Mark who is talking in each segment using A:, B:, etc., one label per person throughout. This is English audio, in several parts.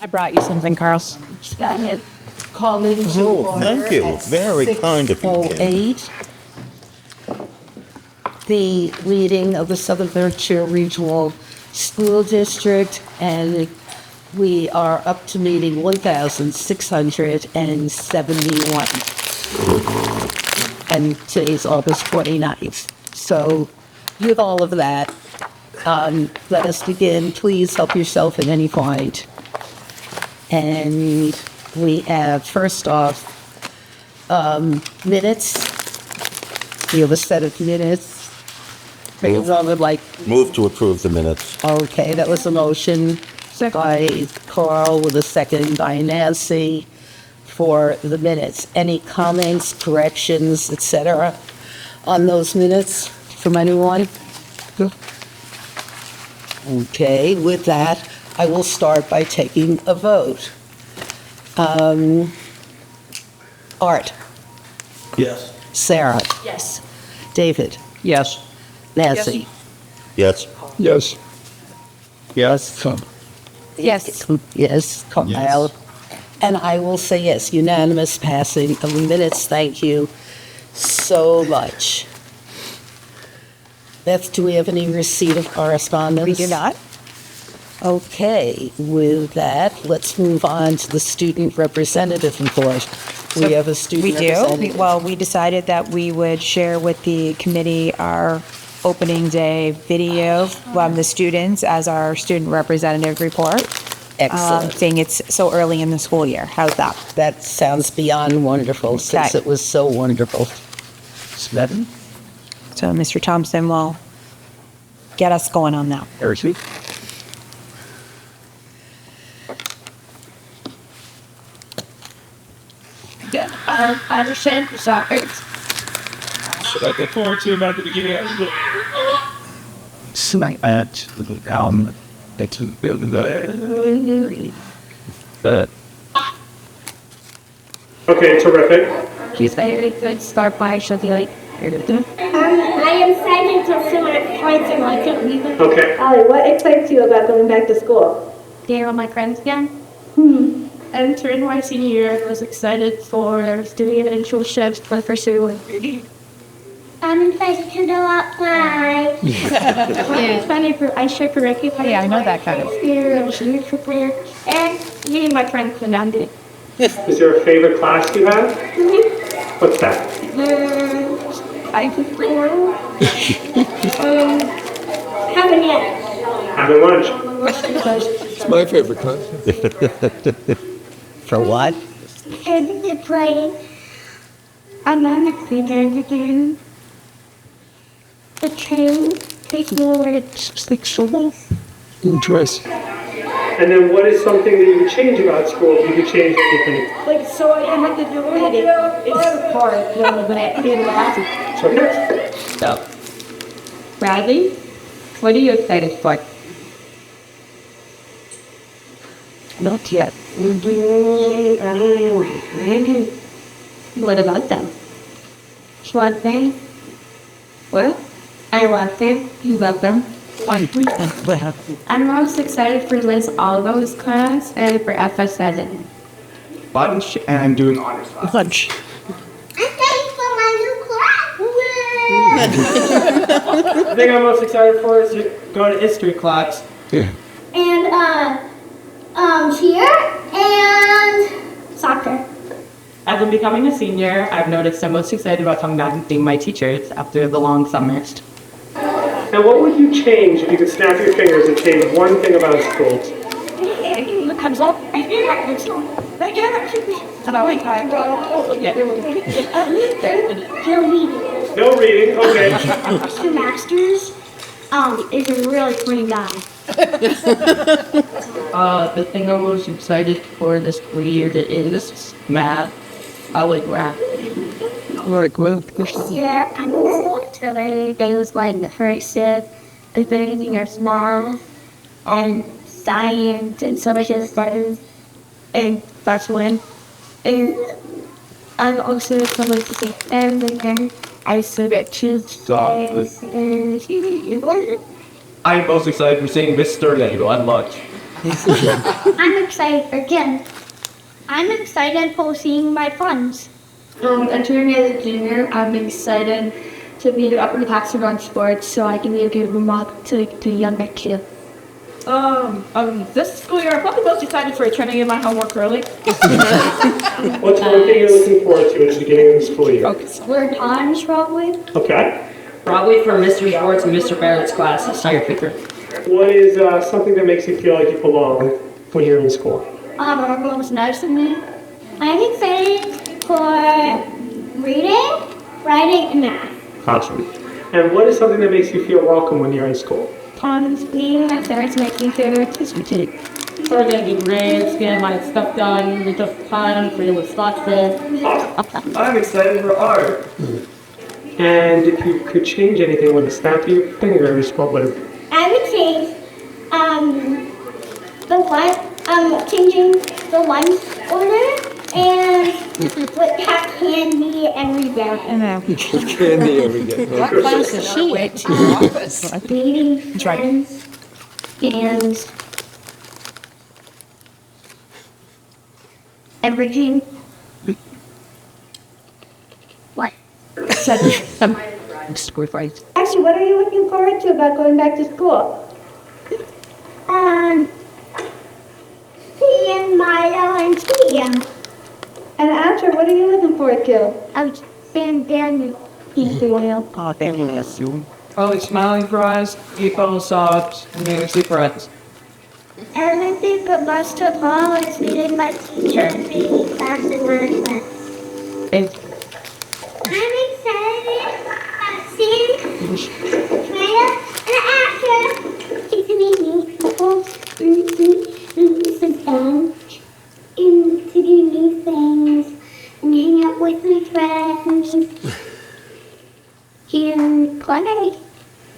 A: I brought you something, Carlos.
B: Call in to
C: Oh,
B: order
C: thank you.
B: at
C: Very kind of you, Kim.
B: 6:08. The meeting of the Southern Berkshire Regional School District, and we are up to meeting 1,671. And today's August 29th. So with all of that, let us begin. Please help yourself at any point. And we have, first off, minutes. We have a set of minutes.
C: Move to approve the minutes.
B: Okay, that was a motion by Carl with a second by Nancy for the minutes. Any comments, corrections, etc. on those minutes from anyone? Okay, with that, I will start by taking a vote. Art,
C: Yes.
B: Sarah,
A: Yes.
B: David,
A: Yes.
B: Nancy.
C: Yes.
D: Yes. Yes.
A: Yes.
B: Yes, Kyle. And I will say yes, unanimous passing of the minutes. Thank you so much. Beth, do we have any receipt of correspondence?
A: We do not.
B: Okay, with that, let's move on to the student representative report. We have a
A: We
B: student
A: do.
B: representative.
A: Well, we decided that we would share with the committee our opening day video from the students as our student representative report.
B: Excellent.
A: Seeing it's so early in the school year. How's that?
B: That sounds beyond wonderful, since
A: Okay.
B: it was so wonderful.
A: So Mr. Thompson will get us going on that.
E: I understand the soccer.
D: Should I get forward to about the beginning of the at that's the
F: Okay, terrific.
E: She's very good start by she'll be like,
G: I am excited to see my friends and I can't leave it.
F: Okay.
H: Allie, what excites you about going back to school?
E: They're all my friends again. Entering my senior year, I was excited for doing an internship for the first year.
G: I'm excited to go outside.
E: It's funny for I should correct you.
A: Yeah, I know that kind of.
E: And me and my friend Fernando.
F: Is there a favorite class you have? What's that?
E: I prefer
G: Haven't yet.
F: Having lunch.
D: it's my favorite class.
B: For what?
G: And the playing.
E: I'm not excited.
G: The train takes me over to
D: Interesting.
F: And then what is something that you would change about school if you could change anything?
E: Like, so I had to do it. It's hard, but I did last. So, Bradley, what are you excited for?
B: Not yet.
E: What about them? One thing? What? I love them. You love them. I'm most excited for Liz Aldo's class and for FS7.
D: Lunch and I'm doing honors.
B: Lunch.
G: I'm ready for my new class.
F: The thing I'm most excited for is going to history class.
D: Yeah.
G: And cheer and soccer.
I: As I'm becoming a senior, I've noticed I'm most excited about coming back and seeing my teachers after the long summers.
F: Now, what would you change if you could snap your fingers and change one thing about school?
E: Comes up.
F: No reading, okay.
G: The masters is a really funny guy.
I: The thing I'm most excited for this year is math. I like math.
G: Yeah, I'm today. They was like the first step. If anything are small and science and so much of fun.
E: And that's when.
G: And I'm also someone to say everything.
E: I said it too.
D: I'm most excited for seeing Mr. Lego at lunch.
G: I'm excited again. I'm excited for seeing my friends. Entering as a junior, I'm excited to be up in the classroom on sports so I can give them up to younger kids.
I: This school year, I'm probably most excited for turning in my homework early.
F: What's one thing you're looking forward to at the beginning of the school year?
G: We're times probably.
F: Okay.
I: Probably for Mr. Schwartz and Mr. Barrett's class. That's your picker.
F: What is something that makes you feel like you belong when you're in school?
G: Everyone's nice to me. I'm excited for reading, writing, and math.
F: Awesome. And what is something that makes you feel welcome when you're in school?
G: Being my parents make me feel appreciated.
I: So we're getting good grades, getting my stuff done, we took time, pretty responsible.
D: I'm excited for art.
F: And if you could change anything with a snap of your fingers, what would it?
G: I would change changing the lunch order and what have candy and rebound.
A: What class is she in?
G: Meeting friends and everything. What?
B: Score fight.
H: Actually, what are you looking forward to about going back to school?
G: Seeing Milo and Tia.
H: And after, what are you looking forward to?
G: I've been down Israel.
B: Oh, thank you.
D: Probably smiling fries, people soft, and maybe see friends.
G: And I think the most of all is meeting my teacher and being fast in my class. I'm excited about seeing Freya and after she's meeting people and sit down and to do new things and hang out with my friends and play.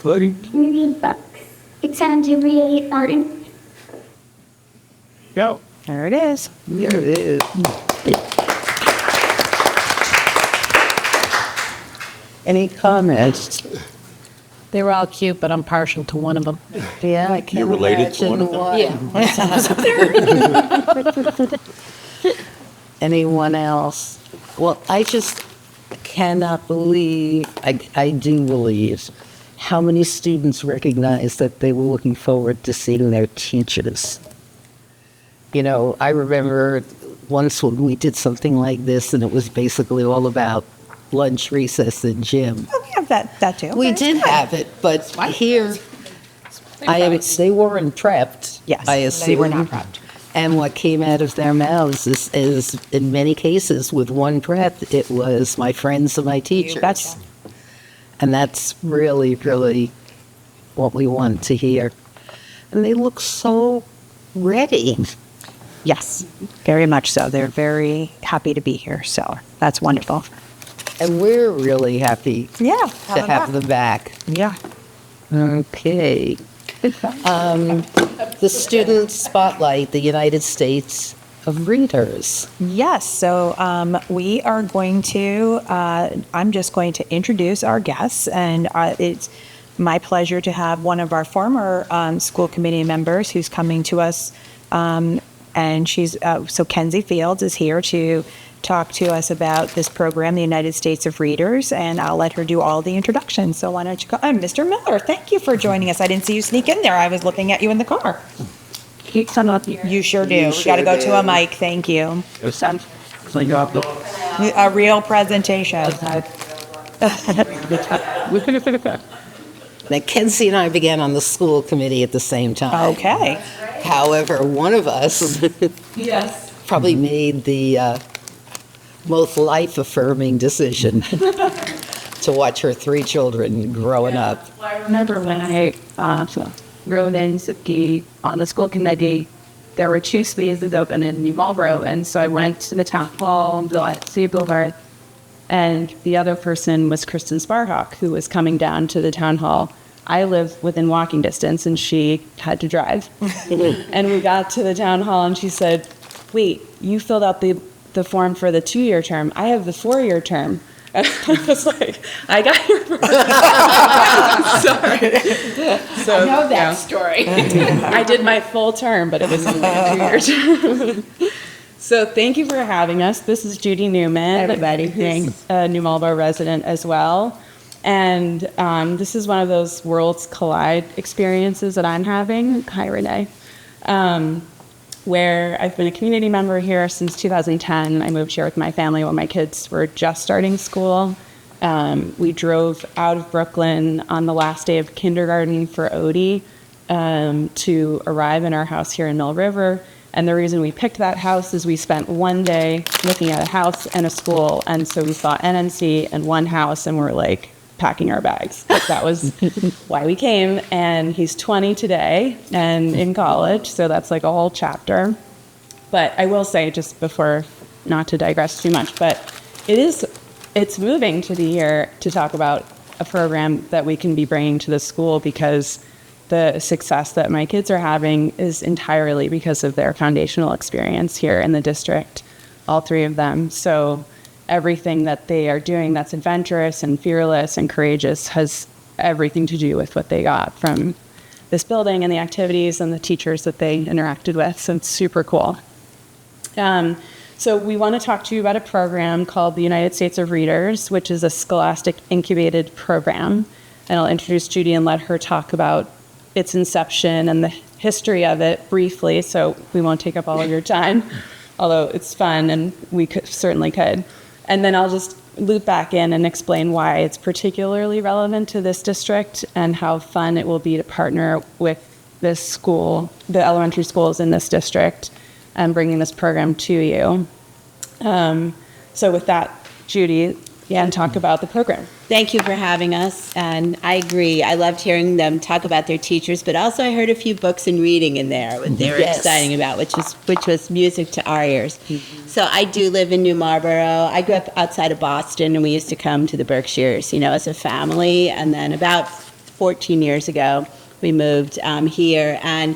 G: Read books. It sounds really fun.
D: Go.
A: There it is.
B: There it is. Any comments?
J: They were all cute, but I'm partial to one of them.
B: Yeah, I can't
C: You're related to one of them?
B: Anyone else? Well, I just cannot believe, I do believe, how many students recognize that they were looking forward to seeing their teachers. You know, I remember once when we did something like this, and it was basically all about lunch, recess, and gym.
A: Oh, we have that too.
B: We did have it, but here, they weren't prepped.
A: Yes,
B: I
A: they
B: assume.
A: were not prepped.
B: And what came out of their mouths is in many cases, with one breath, it was my friends and my teachers. And that's really, really what we want to hear. And they look so ready.
A: Yes, very much so. They're very happy to be here, so that's wonderful.
B: And we're really happy
A: Yeah.
B: to have them back.
A: Yeah.
B: Okay. The Student Spotlight, the United States of Readers.
A: Yes, so we are going to, I'm just going to introduce our guests, and it's my pleasure to have one of our former school committee members who's coming to us, and she's, so Kenzie Fields is here to talk to us about this program, the United States of Readers, and I'll let her do all the introductions. So why don't you go, Mr. Miller, thank you for joining us. I didn't see you sneak in there. I was looking at you in the car. You sure do. We got to go to a mic. Thank you. A real presentation.
B: Now, Kenzie and I began on the school committee at the same time.
A: Okay.
B: However, one of us probably made the most life-affirming decision to watch her three children growing up.
I: I remember when I wrote in on the school committee, there were 2 spaces open in New Marlboro, and so I went to the town hall, City Boulevard, and the other person was Kristen Sparhawk, who was coming down to the town hall. I live within walking distance, and she had to drive. And we got to the town hall, and she said, wait, you filled out the form for the 2-year term. I have the 4-year term.
K: And I was like, I got here first. Sorry. So,
B: I know that
K: yeah.
B: story.
K: I did my full term, but it was only a 2-year term. So thank you for having us. This is Judy Newman.
B: Everybody,
K: who's a New Marlboro resident as well. And this is one of those worlds collide experiences that I'm having. Hi, Renee. Where I've been a community member here since 2010. I moved here with my family when my kids were just starting school. We drove out of Brooklyn on the last day of kindergarten for Odie to arrive in our house here in Mill River. And the reason we picked that house is we spent one day looking at a house and a school. And so we saw NNC and one house and we're like packing our bags. That was why we came. And he's 20 today and in college. So that's like a whole chapter. But I will say, just before, not to digress too much, but it's moving to be here to talk about a program that we can be bringing to the school, because the success that my kids are having is entirely because of their foundational experience here in the district, all three of them. So everything that they are doing that's adventurous and fearless and courageous has everything to do with what they got from this building and the activities and the teachers that they interacted with. So it's super cool. So we want to talk to you about a program called the United States of Readers, which is a Scholastic incubated program. And I'll introduce Judy and let her talk about its inception and the history of it briefly, so we won't take up all of your time, although it's fun and we certainly could. And then I'll just loop back in and explain why it's particularly relevant to this district and how fun it will be to partner with this school, the elementary schools in this district, and bringing this program to you. So with that, Judy, and talk about the program.
C: Thank you for having us, and I agree. I loved hearing them talk about their teachers, but also I heard a few books and reading in there what they were exciting about, which was music to our ears. So I do live in New Marlboro. I grew up outside of Boston, and we used to come to the Berkshires, as a family. And then about 14 years ago, we moved here, and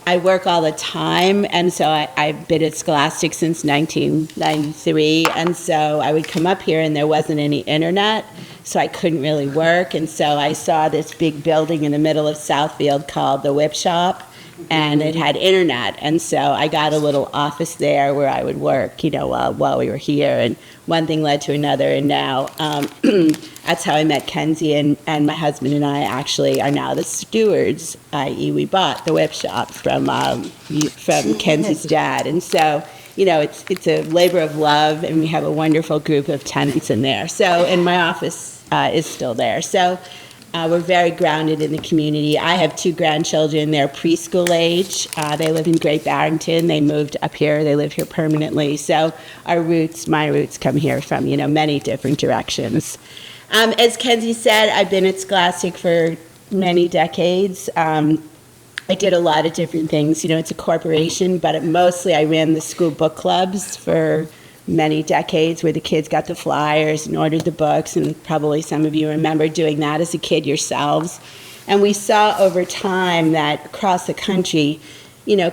C: I work all the time, and so I've been at Scholastic since 1993, and so I would come up here and there wasn't any internet, so I couldn't really work, and so I saw this big building in the middle of Southfield called the Whip Shop, and it had internet, and so I got a little office there where I would work, while we were here, and one thing led to another, and now that's how I met Kenzie, and my husband and I actually are now the stewards, i.e. we bought the Whip Shop from Kenzie's dad, and so, it's a labor of love, and we have a wonderful group of tenants in there, and my office is still there, so we're very grounded in the community. I have 2 grandchildren. They're preschool age. They live in Great Barrington. They moved up here. They live here permanently. So my roots come here from, many different directions. As Kenzie said, I've been at Scholastic for many decades. I did a lot of different things. It's a corporation, but mostly I ran the school book clubs for many decades, where the kids got the flyers and ordered the books, and probably some of you remember doing that as a kid yourselves. And we saw over time that across the country,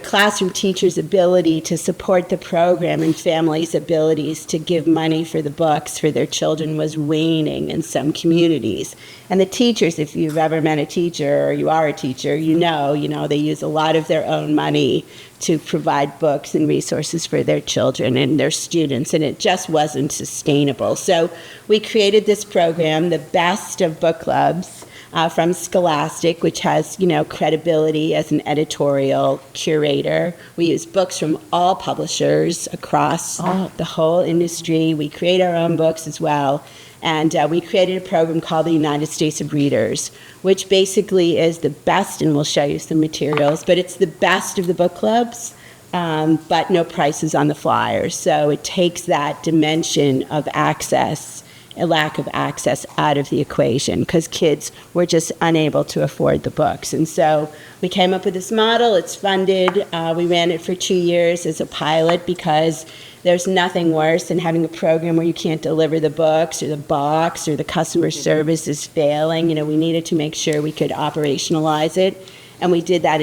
C: classroom teachers' ability to support the program and families' abilities to give money for the books for their children was waning in some communities. And the teachers, if you've ever met a teacher or you are a teacher, they use a lot of their own money to provide books and resources for their children and their students, and it just wasn't sustainable. So we created this program, the best of book clubs, from Scholastic, which has, credibility as an editorial curator. We use books from all publishers across the whole industry. We create our own books as well. And we created a program called the United States of Readers, which basically is the best, and we'll show you some materials, but it's the best of the book clubs, but no prices on the flyers. So it takes that dimension of access, a lack of access, out of the equation, because kids were just unable to afford the books. And so we came up with this model. It's funded. We ran it for 2 years as a pilot, because there's nothing worse than having a program where you can't deliver the books or the box or the customer service is failing. We needed to make sure we could operationalize it. And we did that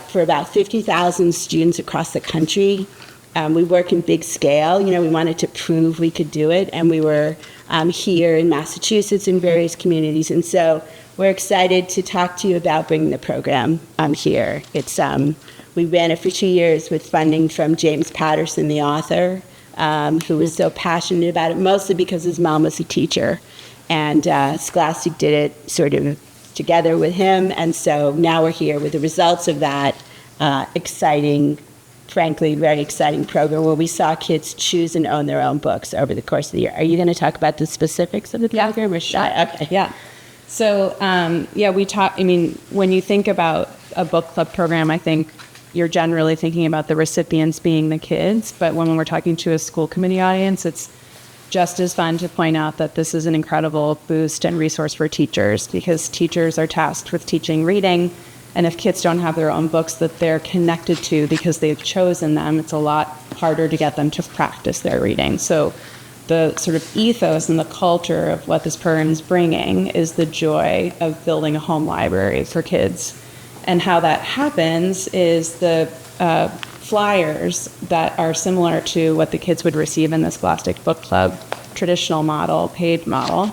C: for about 50,000 students across the country. we work in big scale. We wanted to prove we could do it, and we were here in Massachusetts in various communities. And so we're excited to talk to you about bringing the program here. We ran it for 2 years with funding from James Patterson, the author, who was so passionate about it, mostly because his mom was a teacher. And Scholastic did it sort of together with him. And so now we're here with the results of that exciting, frankly, very exciting program where we saw kids choose and own their own books over the course of the year. Are you going to talk about the specifics of the program? Or okay.
K: Yeah. So, when you think about a book club program, I think you're generally thinking about the recipients being the kids. But when we're talking to a school committee audience, it's just as fun to point out that this is an incredible boost and resource for teachers, because teachers are tasked with teaching reading. And if kids don't have their own books that they're connected to because they've chosen them, it's a lot harder to get them to practice their reading. So the sort of ethos and the culture of what this program is bringing is the joy of building a home library for kids. And how that happens is the flyers that are similar to what the kids would receive in the Scholastic Book Club traditional model, paid model,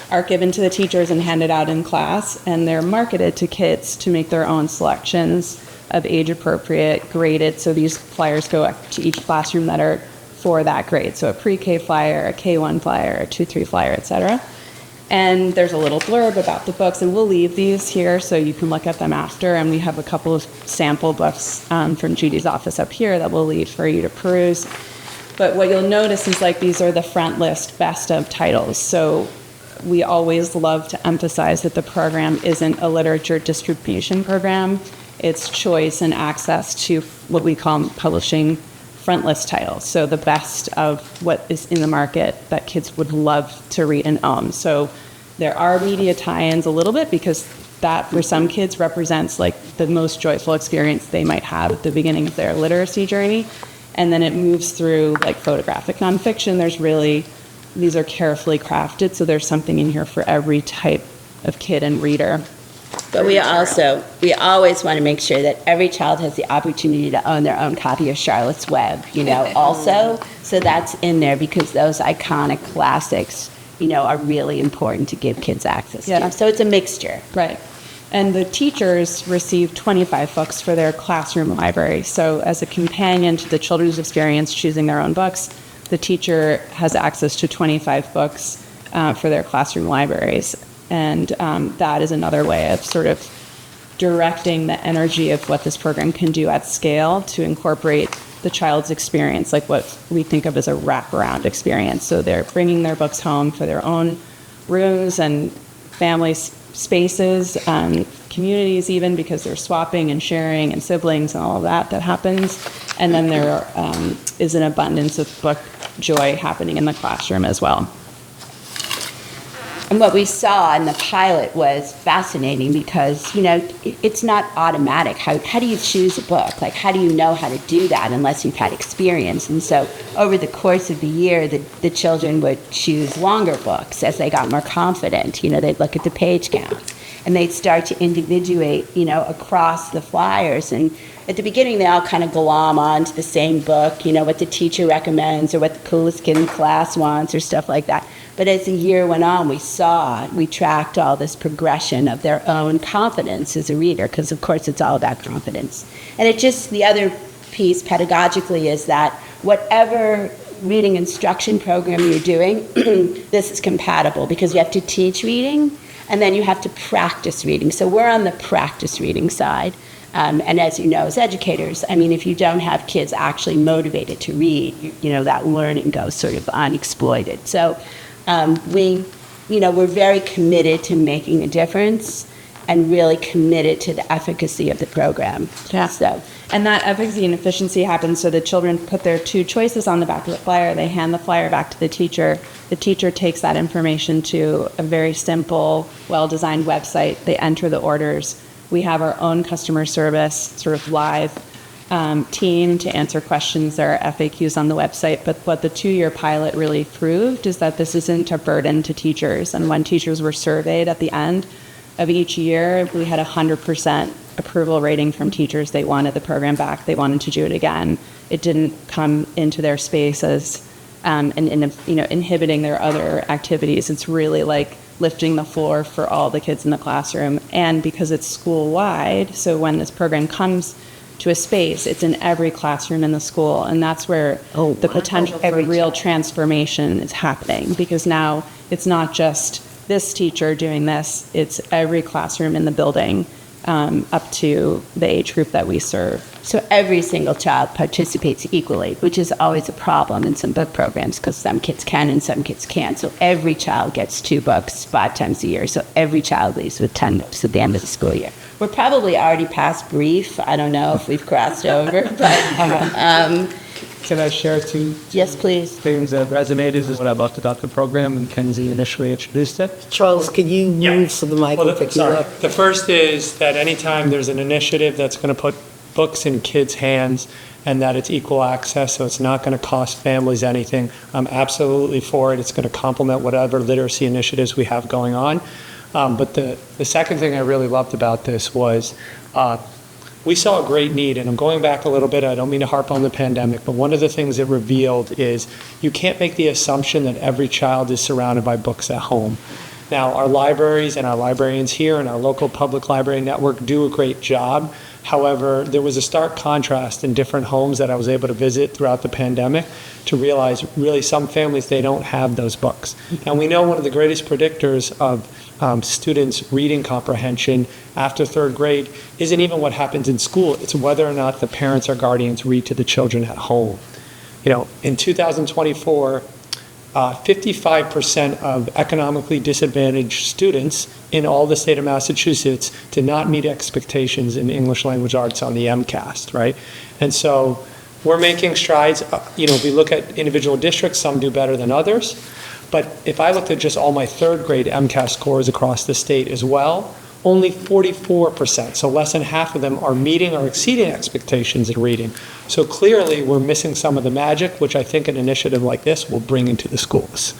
K: are given to the teachers and handed out in class, and they're marketed to kids to make their own selections of age-appropriate, graded. So these flyers go to each classroom that are for that grade. So a pre-K flyer, a K1 flyer, a 2-3 flyer, etc. And there's a little blurb about the books, and we'll leave these here so you can look at them after. And we have a couple of sample books from Judy's office up here that we'll leave for you to peruse. But what you'll notice is these are the front list best of titles. So we always love to emphasize that the program isn't a literature distribution program. It's choice and access to what we call publishing front list titles. So the best of what is in the market that kids would love to read and own. So there are media tie-ins a little bit, because that for some kids represents the most joyful experience they might have at the beginning of their literacy journey. And then it moves through photographic nonfiction. These are carefully crafted, so there's something in here for every type of kid and reader.
C: But we always want to make sure that every child has the opportunity to own their own copy of Charlotte's Web, also. So that's in there because those iconic classics, are really important to give kids access to. So it's a mixture.
K: Right. And the teachers receive 25 books for their classroom library. So as a companion to the children's experience choosing their own books, the teacher has access to 25 books for their classroom libraries. And that is another way of sort of directing the energy of what this program can do at scale to incorporate the child's experience, what we think of as a wraparound experience. So they're bringing their books home for their own rooms and family spaces, communities even, because they're swapping and sharing and siblings and all of that happens. And then there is an abundance of book joy happening in the classroom as well.
C: And what we saw in the pilot was fascinating because, it's not automatic. How do you choose a book? How do you know how to do that unless you've had experience? And so over the course of the year, the children would choose longer books as they got more confident. They'd look at the page count. And they'd start to individuate, across the flyers. And at the beginning, they all kind of glom onto the same book, what the teacher recommends or what the coolest kid in class wants or stuff like that. But as the year went on, we tracked all this progression of their own confidence as a reader, because of course it's all about confidence. And the other piece pedagogically is that whatever reading instruction program you're doing, this is compatible because you have to teach reading and then you have to practice reading. So we're on the practice reading side. And as you know, as educators, if you don't have kids actually motivated to read, that learning goes sort of unexploited. So we're very committed to making a difference and really committed to the efficacy of the program.
K: Yeah. And that efficacy and efficiency happens so the children put their 2 choices on the back of the flyer. They hand the flyer back to the teacher. The teacher takes that information to a very simple, well-designed website. They enter the orders. We have our own customer service, sort of live team to answer questions. There are FAQs on the website, but what the 2-year pilot really proved is that this isn't a burden to teachers. And when teachers were surveyed at the end of each year, we had 100% approval rating from teachers. They wanted the program back. They wanted to do it again. It didn't come into their spaces and inhibiting their other activities. It's really like lifting the floor for all the kids in the classroom. And because it's school-wide, so when this program comes to a space, it's in every classroom in the school. And that's where the potential for real transformation is happening, because now it's not just this teacher doing this, it's every classroom in the building up to the age group that we serve.
C: So every single child participates equally, which is always a problem in some book programs because some kids can and some kids can't. So every child gets 2 books 5 times a year. So every child leaves with 10 books at the end of the school year. We're probably already past brief. I don't know if we've crossed over, but
D: Can I share 2
C: yes, please.
D: things that resonated with what I loved about the program when Kenzie initially introduced it?
B: Charles, can you move so the mic will pick you up?
F: The first is that anytime there's an initiative that's going to put books in kids' hands and that it's equal access, so it's not going to cost families anything, I'm absolutely for it. It's going to complement whatever literacy initiatives we have going on. But the second thing I really loved about this was we saw a great need, and I'm going back a little bit, I don't mean to harp on the pandemic, but one of the things it revealed is you can't make the assumption that every child is surrounded by books at home. Now, our libraries and our librarians here and our local public library network do a great job. However, there was a stark contrast in different homes that I was able to visit throughout the pandemic to realize really some families, they don't have those books. And we know one of the greatest predictors of students' reading comprehension after 3rd grade isn't even what happens in school. It's whether or not the parents or guardians read to the children at home. You know, in 2024, 55% of economically disadvantaged students in all the state of Massachusetts did not meet expectations in English language arts on the MCAS, right? And so we're making strides. If we look at individual districts, some do better than others. But if I looked at just all my 3rd grade MCAS scores across the state as well, only 44%, so less than half of them are meeting or exceeding expectations in reading. So clearly we're missing some of the magic, which I think an initiative like this will bring into the schools.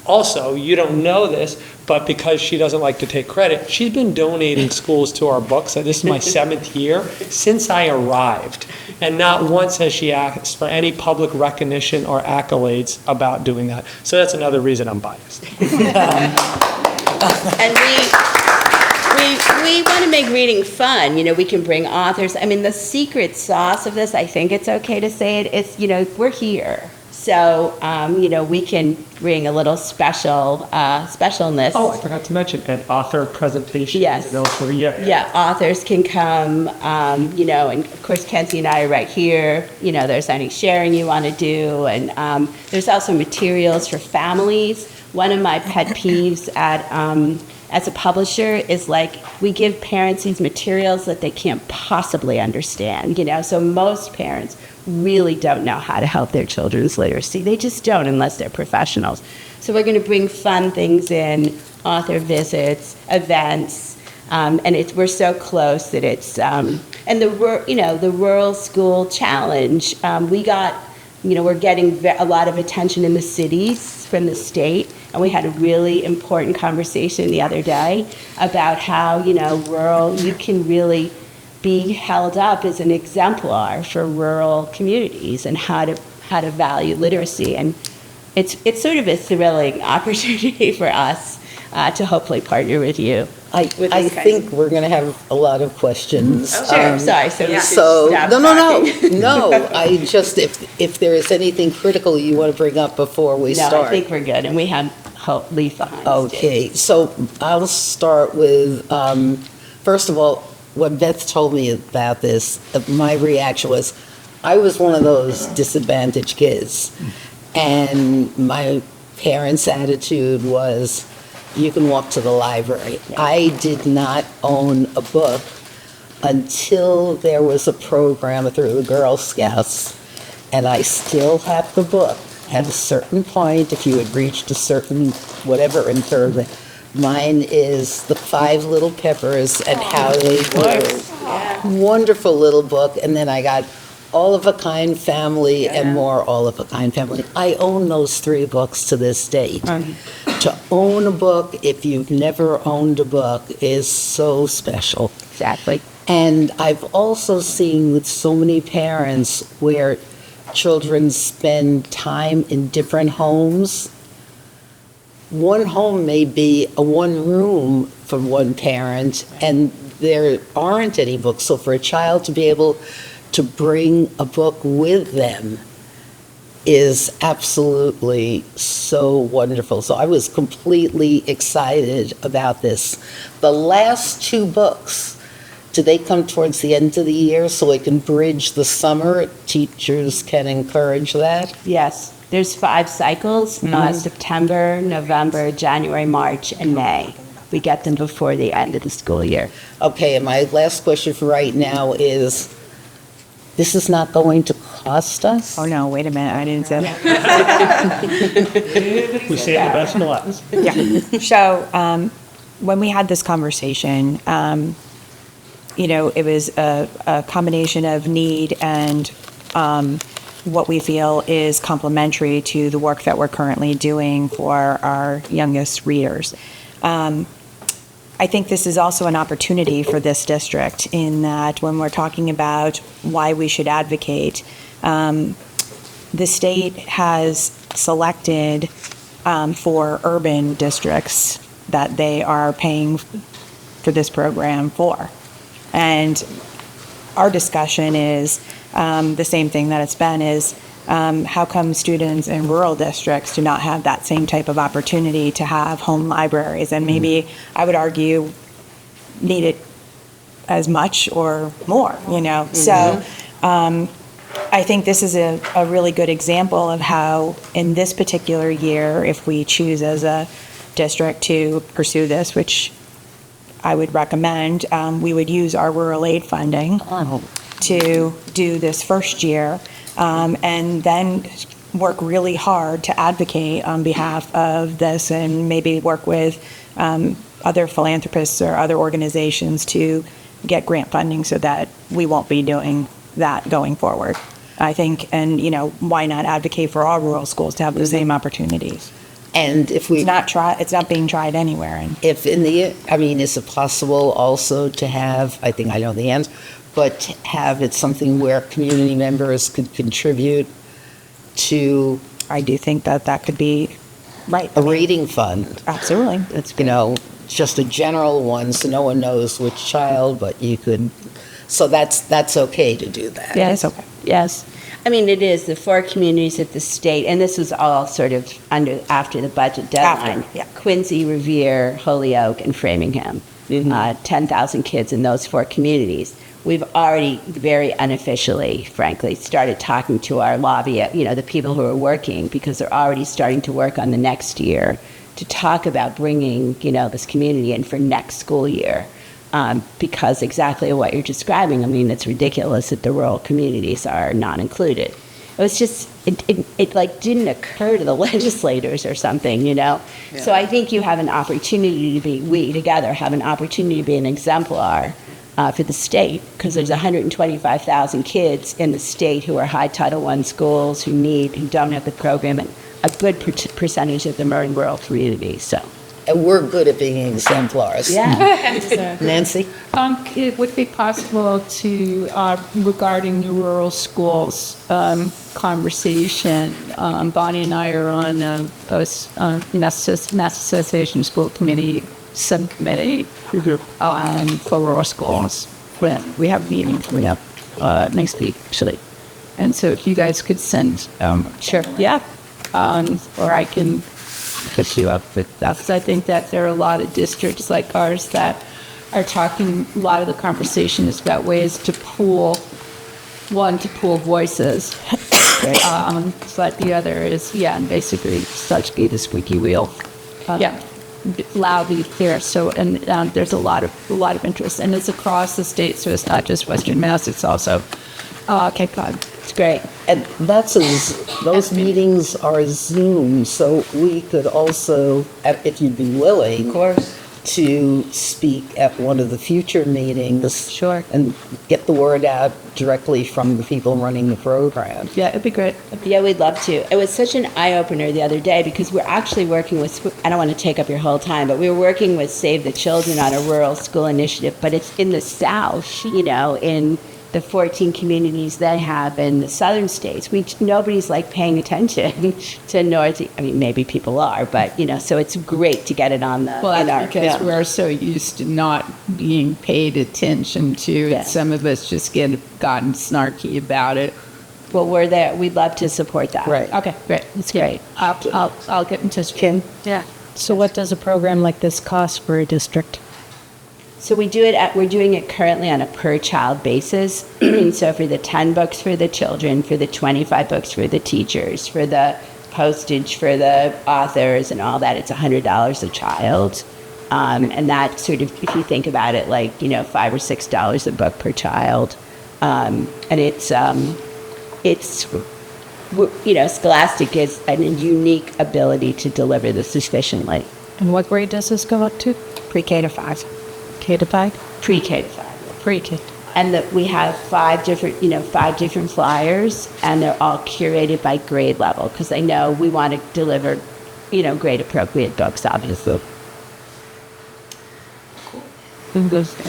F: Also, you don't know this, but because she doesn't like to take credit, she's been donating schools to our books. This is my 7th year since I arrived. And not once has she asked for any public recognition or accolades about doing that. So that's another reason I'm biased.
C: And we want to make reading fun. We can bring authors. I mean, the secret sauce of this, I think it's okay to say it, it's, we're here. So, we can bring a little specialness.
D: Oh, I forgot to mention an author presentation.
C: Yes. Yeah, authors can come, and of course, Kenzie and I are right here. There's any sharing you want to do. And there's also materials for families. One of my pet peeves as a publisher is we give parents these materials that they can't possibly understand, so most parents really don't know how to help their children's literacy. They just don't unless they're professionals. So we're going to bring fun things in, author visits, events, and we're so close that it's, and the Rural School Challenge, we're getting a lot of attention in the cities from the state. And we had a really important conversation the other day about how, rural, you can really be held up as an exemplar for rural communities and how to value literacy. And it's sort of a thrilling opportunity for us to hopefully partner with you.
B: I think we're going to have a lot of questions.
C: Sure, sorry.
B: No. I just, if there is anything critical you want to bring up before we start.
C: No, I think we're good, and we have Leaf behind us.
B: Okay, so I'll start with, first of all, when Beth told me about this, my reaction was, I was one of those disadvantaged kids, and my parents' attitude was, you can walk to the library. I did not own a book until there was a program through the Girl Scouts, and I still have the book. At a certain point, if you had reached a certain whatever in third grade, mine is The 5 Little Peppers and How They Grew. Wonderful little book, and then I got All of a Kind Family and more All of a Kind Family. I own those 3 books to this date. To own a book, if you've never owned a book, is so special.
C: Exactly.
B: And I've also seen with so many parents where children spend time in different homes. One home may be a one room for one parent, and there aren't any books. So for a child to be able to bring a book with them is absolutely so wonderful. So I was completely excited about this. The last two books, do they come towards the end of the year so it can bridge the summer? Teachers can encourage that?
C: Yes, there's 5 cycles, September, November, January, March, and May. We get them before the end of the school year.
B: Okay, and my last question for right now is, this is not going to cost us?
A: Oh, no, wait a minute, I didn't say that.
D: We save the best for last.
A: Yeah. So, when we had this conversation, it was a combination of need and what we feel is complementary to the work that we're currently doing for our youngest readers. I think this is also an opportunity for this district in that when we're talking about why we should advocate, the state has selected for urban districts that they are paying for this program for. And our discussion is the same thing that it's been is how come students in rural districts do not have that same type of opportunity to have home libraries, and maybe I would argue need it as much or more, So I think this is a really good example of how in this particular year, if we choose as a district to pursue this, which I would recommend, we would use our rural aid funding to do this first year, and then work really hard to advocate on behalf of this and maybe work with other philanthropists or other organizations to get grant funding so that we won't be doing that going forward. I think, and why not advocate for all rural schools to have the same opportunities?
B: And if we...
A: It's not being tried anywhere. And
B: is it possible also to have, I think I know the answer, but have it something where community members could contribute to...
A: I do think that could be right.
B: A reading fund.
A: Absolutely.
B: It's, just a general one, so no one knows which child, but you could... So that's okay to do that.
A: Yeah, it's okay.
C: Yes. I mean, it is the 4 communities at the state, and this was all sort of after the budget deadline.
A: After, yeah.
C: Quincy, Revere, Holyoke, and Framingham. 10,000 kids in those 4 communities. We've already very unofficially, frankly, started talking to our lobby, the people who are working, because they're already starting to work on the next year to talk about bringing, this community in for next school year. Because exactly what you're describing, it's ridiculous that the rural communities are not included. It was just, it like didn't occur to the legislators or something, Yeah. So I think you have an opportunity we together have an opportunity to be an exemplar for the state, because there's 125,000 kids in the state who are high Title I schools who don't have the program, and a good percentage of them are in rural communities, so.
B: And we're good at being exemplars.
C: Yeah.
B: Nancy?
I: It would be possible to, regarding the rural schools conversation, Bonnie and I are on a Mass Association School Committee subcommittee for rural schools. We have a meeting coming up next week, actually. And so if you guys could send,
C: Sure.
I: yeah, or I can put you up with that. Because I think that there are a lot of districts like ours that are talking, a lot of the conversation is about ways to pool voices. But the other is, basically such be the squeaky wheel. Loudly clear. So, and there's a lot of interest, and it's across the state. So it's not just Western Mass; it's also Cape Cod.
C: It's great.
B: And those meetings are Zoom, so we could also, if you'd be willing,
C: Of course.
B: to speak at one of the future meetings.
C: Sure.
B: And get the word out directly from the people running the program.
C: Yeah, it'd be great. Yeah, we'd love to. It was such an eye-opener the other day because we're actually working with, I don't want to take up your whole time, but we were working with Save the Children on a rural school initiative, but it's in the South, in the 14 communities they have in the southern states. Nobody's like paying attention to North. I mean, maybe people are, but so it's great to get it on the.
L: Well, that's because we're so used to not being paid attention to.
C: Yes.
L: Some of us just gotten snarky about it.
C: Well, we're there. We'd love to support that.
B: Right.
C: Okay, great. That's great.
L: I'll get in touch.
C: Kim.
J: Yeah. So what does a program like this cost for a district?
C: So we're doing it currently on a per child basis. So for the 10 books for the children, for the 25 books for the teachers, for the postage for the authors and all that, it's $100 a child. And that sort of, if you think about it, like, $5 or $6 a book per child. And Scholastic is a unique ability to deliver this efficiently.
J: And what grade does this go up to?
C: Pre-K to 5.
J: K to 5?
C: Pre-K to 5.
J: Pre-K.
C: And that we have 5 different flyers, and they're all curated by grade level because they know we want to deliver, grade appropriate books, obviously.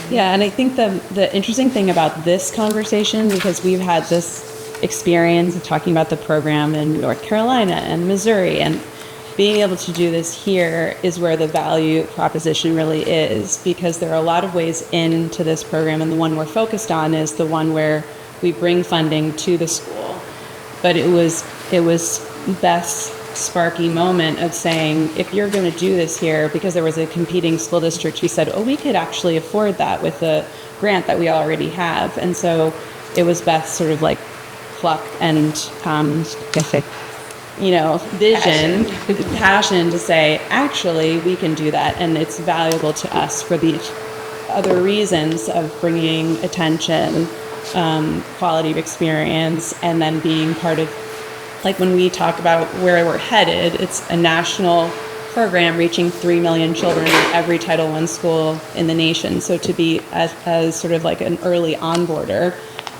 K: Yeah, and I think the interesting thing about this conversation, because we've had this experience of talking about the program in North Carolina and Missouri, and being able to do this here is where the value proposition really is, because there are a lot of ways into this program, and the one we're focused on is the one where we bring funding to the school. But it was Beth's sparky moment of saying, if you're going to do this here, because there was a competing school district, we said, we could actually afford that with the grant that we already have. And so it was Beth's sort of like pluck and vision, passion to say, actually, we can do that, and it's valuable to us for the other reasons of bringing attention, quality of experience, and then being part of, like when we talk about where we're headed, it's a national program reaching 3 million children in every Title I school in the nation. So to be as sort of like an early onboarder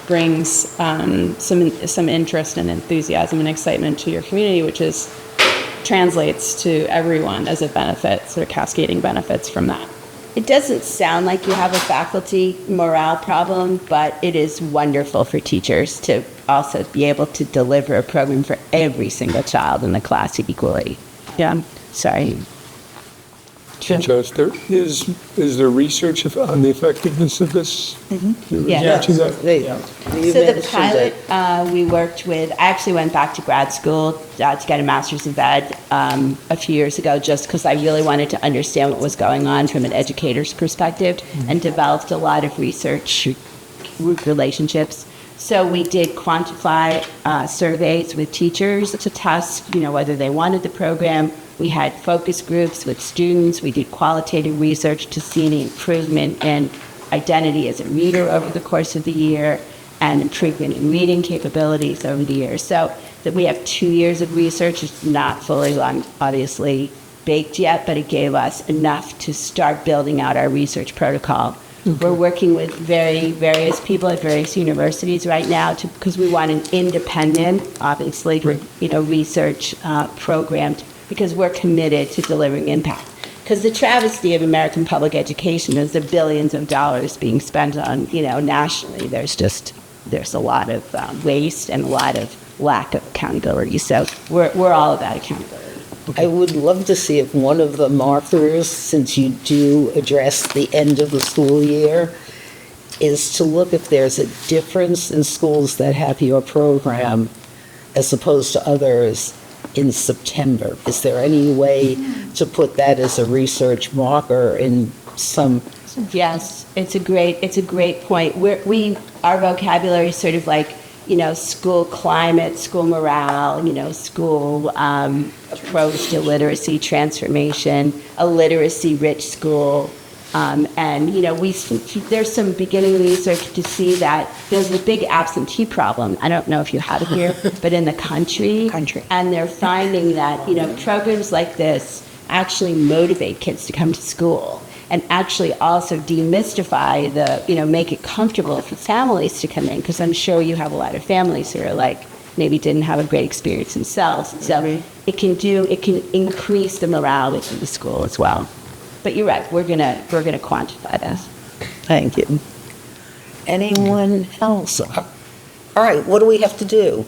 K: brings some interest and enthusiasm and excitement to your community, which translates to everyone as a benefit, sort of cascading benefits from that.
C: It doesn't sound like you have a faculty morale problem, but it is wonderful for teachers to also be able to deliver a program for every single child in the class equally. Yeah, sorry.
M: Judge, is there research on the effectiveness of this?
C: Yeah.
B: So
C: the pilot we worked with, I actually went back to grad school to get a master's of ed a few years ago, just because I really wanted to understand what was going on from an educator's perspective, and developed a lot of research relationships. So we did quantify surveys with teachers to test, whether they wanted the program. We had focus groups with students. We did qualitative research to see any improvement in identity as a reader over the course of the year, and improvement in reading capabilities over the year. So that we have 2 years of research. It's not fully, obviously, baked yet, but it gave us enough to start building out our research protocol. Okay. We're working with various people at various universities right now because we want an independent, obviously, research program, because we're committed to delivering impact. Because the travesty of American public education is the billions of dollars being spent on, nationally. There's a lot of waste and a lot of lack of accountability. So we're all about accountability.
B: I would love to see if one of the markers, since you do address the end of the school year, is to look if there's a difference in schools that have your program as opposed to others in September. Is there any way to put that as a research marker in some?
C: Yes, it's a great point. Our vocabulary is sort of like, school climate, school morale, school approach to literacy transformation, a literacy-rich school. There's some beginning research to see that there's a big absentee problem. I don't know if you have it here, but in the country. And they're finding that, programs like this actually motivate kids to come to school. and actually also demystify make it comfortable for families to come in, because I'm sure you have a lot of families who are like, maybe didn't have a great experience themselves. So it can increase the morale within the school as well. But you're right, we're gonna quantify this.
B: Thank you. Anyone else? All right, what do we have to do?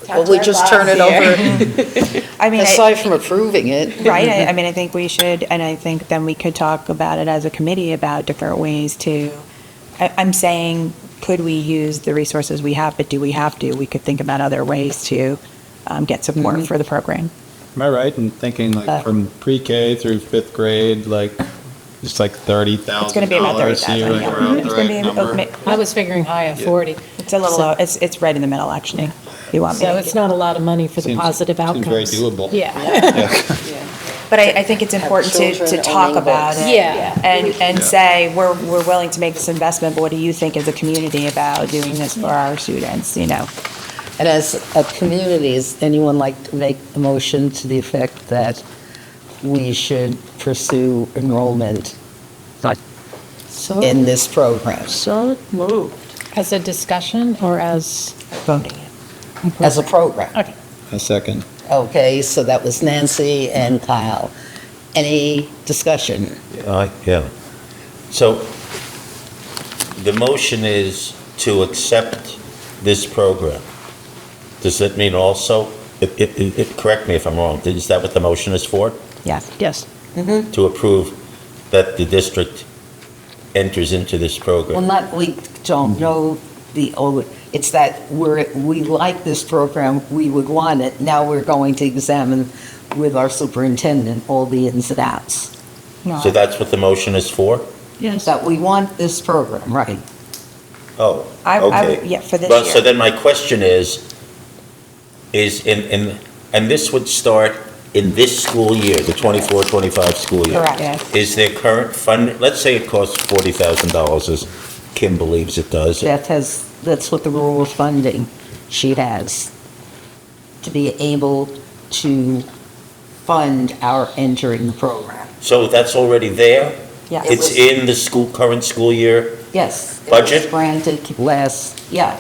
B: Well, we just turn it over,
A: I mean,
B: aside from approving it.
A: right? I mean, I think we should, and I think then we could talk about it as a committee about different ways to, I'm saying, could we use the resources we have, but do we have to? We could think about other ways to get support for the program.
N: Am I right in thinking like from pre-K through fifth grade, like it's like $30,000?
A: It's going to be about 30,000.
N: Like
A: Yeah.
N: around
A: It's
N: the
A: going to
N: right
A: be.
N: number?
J: I was figuring high at 40.
A: It's a little low. It's right in the middle, actually. You want me
J: So
A: to
J: it's not a lot of money for the
N: Seems-
J: positive
N: seems
J: outcomes.
N: very doable.
J: Yeah.
A: But I think it's important to
B: children
A: talk
B: owning
A: about
B: books.
A: it.
J: Yeah.
A: And say, we're willing to make this investment, but what do you think as a community about doing this for our students,
B: And as a community, is anyone like to make a motion to the effect that we should pursue enrollment in this program
J: So moved. As a discussion or as
A: voting?
B: as a program?
J: Okay.
N: A second.
B: Okay, so that was Nancy and Kyle. Any discussion?
O: Yeah. So the motion is to accept this program. Does that mean also, correct me if I'm wrong, is that what the motion is for?
A: Yes.
J: Yes.
O: To approve that the district enters into this
B: Well,
O: program?
B: we don't know it's that we like this program, we would want it. Now we're going to examine with our superintendent all the ins and outs.
O: So that's what the motion is for?
J: Yes.
B: That we want this program, right?
O: Oh,
A: Okay.
O: okay.
A: Yeah, for this
O: Well,
A: year.
O: so then my question is and this would start in this school year, the 24-25 school year?
A: Correct. Yes.
O: Is there current fund, let's say it costs $40,000, as Kim believes it does.
B: That's what the rule of funding she has, to be able to fund our entering the program.
O: So that's already there?
A: Yes.
O: It's in the current school year?
B: Yes. it
O: Budget?
B: was granted last, yeah,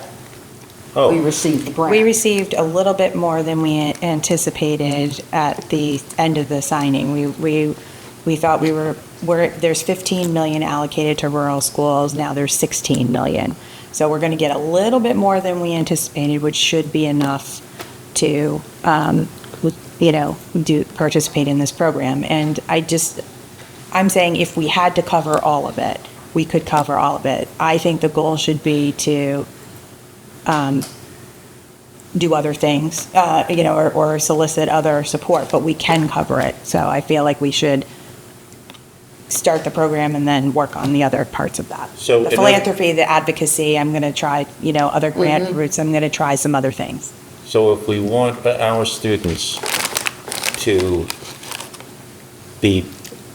B: we
O: Oh,
B: received the grant.
A: We received a little bit more than we anticipated at the end of the signing. We thought there's 15 million allocated to rural schools, now there's 16 million. So we're going to get a little bit more than we anticipated, which should be enough to, participate in this program. And I'm saying if we had to cover all of it, we could cover all of it. I think the goal should be to do other things, or solicit other support, but we can cover it. So I feel like we should start the program and then work on the other parts of that.
O: So
A: The
O: in
A: philanthropy, the advocacy, I'm going to try, other grant routes, I'm going to try some other things.
O: so if we want our students to be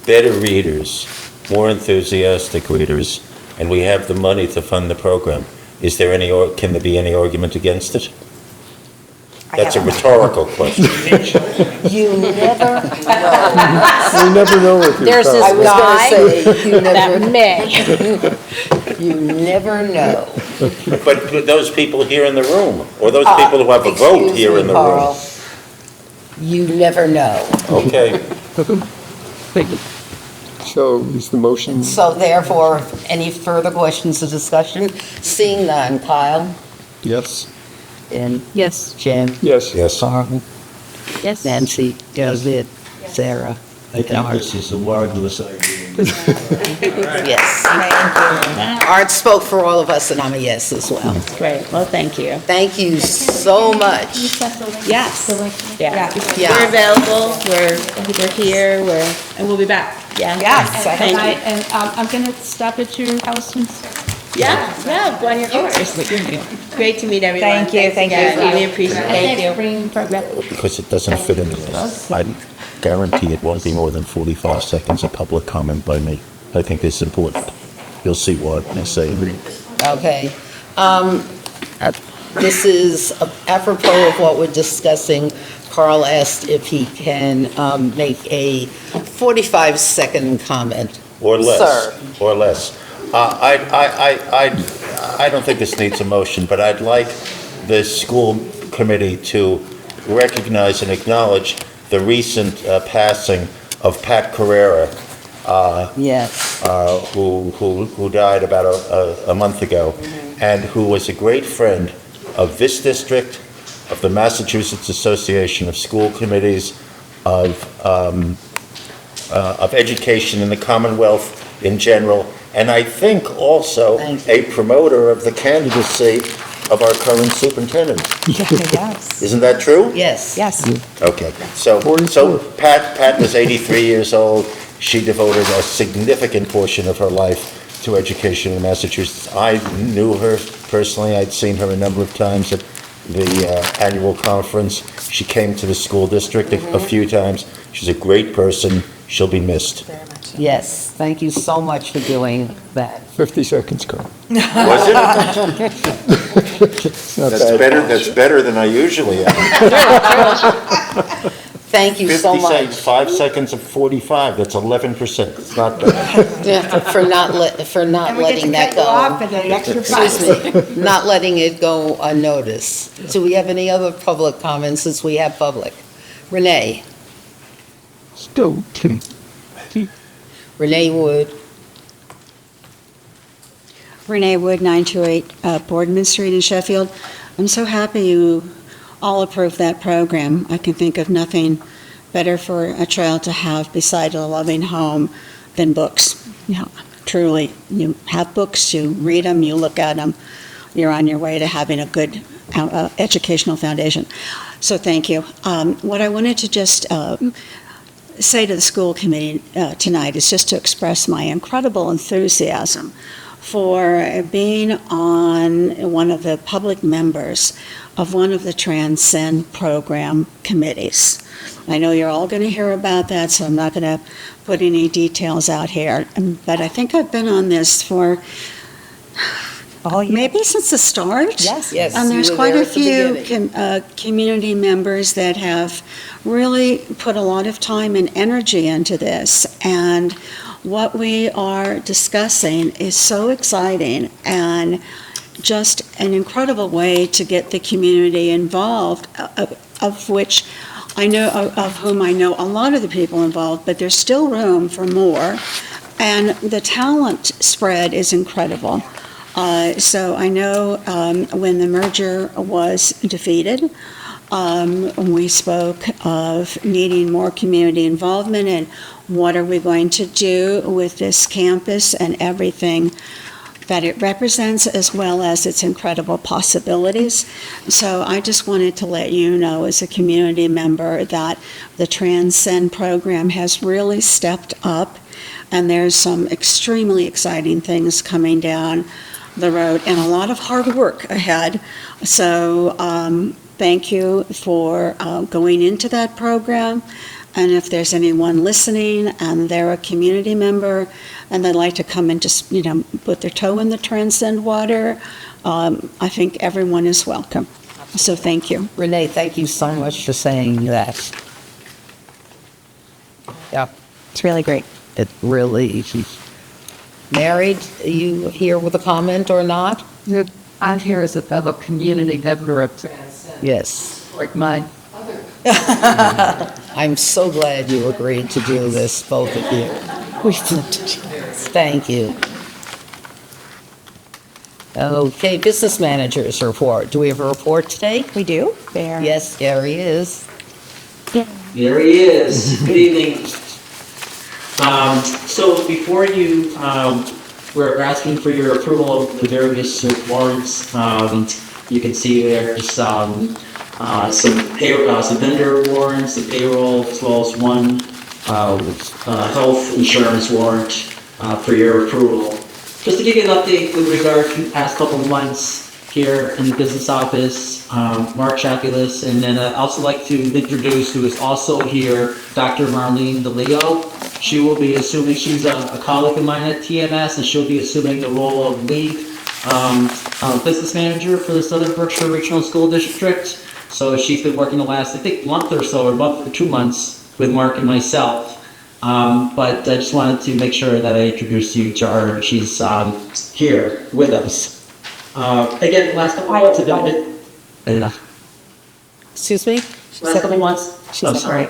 O: better readers, more enthusiastic readers, and we have the money to fund the program, can there be any argument against it? That's a rhetorical question.
B: You never know.
M: You never know with your
J: There's this
B: I was
J: guy
B: gonna say, you never,
J: that may.
B: you never know.
O: But those people here in the room, or those people who have a vote
B: Excuse
O: here
B: me,
O: in the
B: Carl.
O: room.
B: You never know.
O: Okay.
M: So is the motion,
B: So therefore, any further questions or discussion? Seeing none, Kyle?
N: Yes.
B: And
J: Yes.
B: Jen?
M: yes,
O: Yes.
B: Carl?
J: Yes.
B: Nancy? David? Sarah?
P: I think this is a marvelous idea.
B: Yes. Art spoke for all of us, and I'm a yes as well.
C: Great, well, thank you.
B: Thank you so much.
C: Yes. Yeah.
B: Yeah.
C: We're available, we're here, and we'll be back. Yeah.
A: Yes, I
C: Thank
A: think
C: you.
J: And I'm going to stop at your house and
C: Yeah, go on your course. Great to meet everyone.
A: Thank you,
C: Thanks
A: thank you.
C: again. Really appreciate it.
J: Thank you.
O: Because it doesn't fit into this. I guarantee it won't be more than 45 seconds of public comment by me. I think this is important. You'll see what I say.
B: Okay. This is apropos of what we're discussing. Carl asked if he can make a 45-second comment
O: or less.
B: Sir.
O: Or less. I don't think this needs a motion, but I'd like the school committee to recognize and acknowledge the recent passing of Pat Carrera,
B: Yes.
O: who died about a month ago, and who was a great friend of this district, of the Massachusetts Association of School Committees, of education in the Commonwealth in general, and I think also a promoter of the candidacy of our current superintendent.
A: Yes.
O: Isn't that true?
B: Yes.
A: Yes.
O: Okay, so Pat was 83 years old. She devoted a significant portion of her life to education in Massachusetts. I knew her personally. I'd seen her a number of times at the annual conference. She came to the school district a few times. She's a great person. She'll be missed.
B: Yes. Thank you so much for doing that.
M: 50 seconds, Carl.
O: Was it? That's better than I usually am.
B: Thank you so
O: 50
B: much.
O: seconds, 5 seconds of 45, that's 11%. It's not bad.
B: For not letting that go. Excuse me, not letting it go unnoticed. Do we have any other public comments since we have public? Renee?
M: Still,
B: Renee Wood.
Q: Renee Wood, 928 Boardman Street in Sheffield. I'm so happy you all approved that program. I can think of nothing better for a child to have beside a loving home than books. Yeah, truly, you have books, you read them, you look at them, you're on your way to having a good educational foundation. So thank you. What I wanted to just say to the school committee tonight is just to express my incredible enthusiasm for being on one of the public members of one of the Transcend program committees. I know you're all going to hear about that, so I'm not going to put any details out here. But I think I've been on this for maybe since the start.
B: Yes, yes.
Q: And there's
B: you were
Q: quite
B: there
Q: a
B: at the
Q: few
B: beginning.
Q: community members that have really put a lot of time and energy into this. And what we are discussing is so exciting and just an incredible way to get the community involved, of which I know, of whom I know a lot of the people involved, but there's still room for more. And the talent spread is incredible. So I know when the merger was defeated, we spoke of needing more community involvement and what are we going to do with this campus and everything that it represents, as well as its incredible possibilities. So I just wanted to let you know as a community member that the Transcend program has really stepped up, and there's some extremely exciting things coming down the road and a lot of hard work ahead. So thank you for going into that program. And if there's anyone listening and they're a community member and they'd like to come and just, put their toe in the Transcend water, I think everyone is welcome. So thank you.
B: Renee, thank you so much for saying that. Yeah.
A: It's really great.
B: It really, Mary, are you here with a comment or not?
L: I'm here as a fellow community member of Transcend.
B: Yes.
L: Like mine.
B: I'm so glad you agreed to do this, both of you. Thank you. Okay, business managers report. Do we have a report today?
A: We do. There.
B: Yes, there he is.
R: There he is. Good evening. So before you, we're asking for your approval of the various warrants. You can see there's some vendor warrants, the payroll, as well as one health insurance warrant for your approval. Just to give you an update with regard to the past couple of months here in the business office, Mark Chakulis, and then I'd also like to introduce, who is also here, Dr. Marlene DeLeo. She will be assuming, she's a colleague of mine at TMS, and she'll be assuming the role of lead business manager for the Southern Berkshire Regional School District. So she's been working the last, I think, month or so, or month or 2 months with Mark and myself. But I just wanted to make sure that I introduce you to her. She's here with us. Again, last couple months ago,
B: Excuse me?
R: last couple months. Oh, sorry.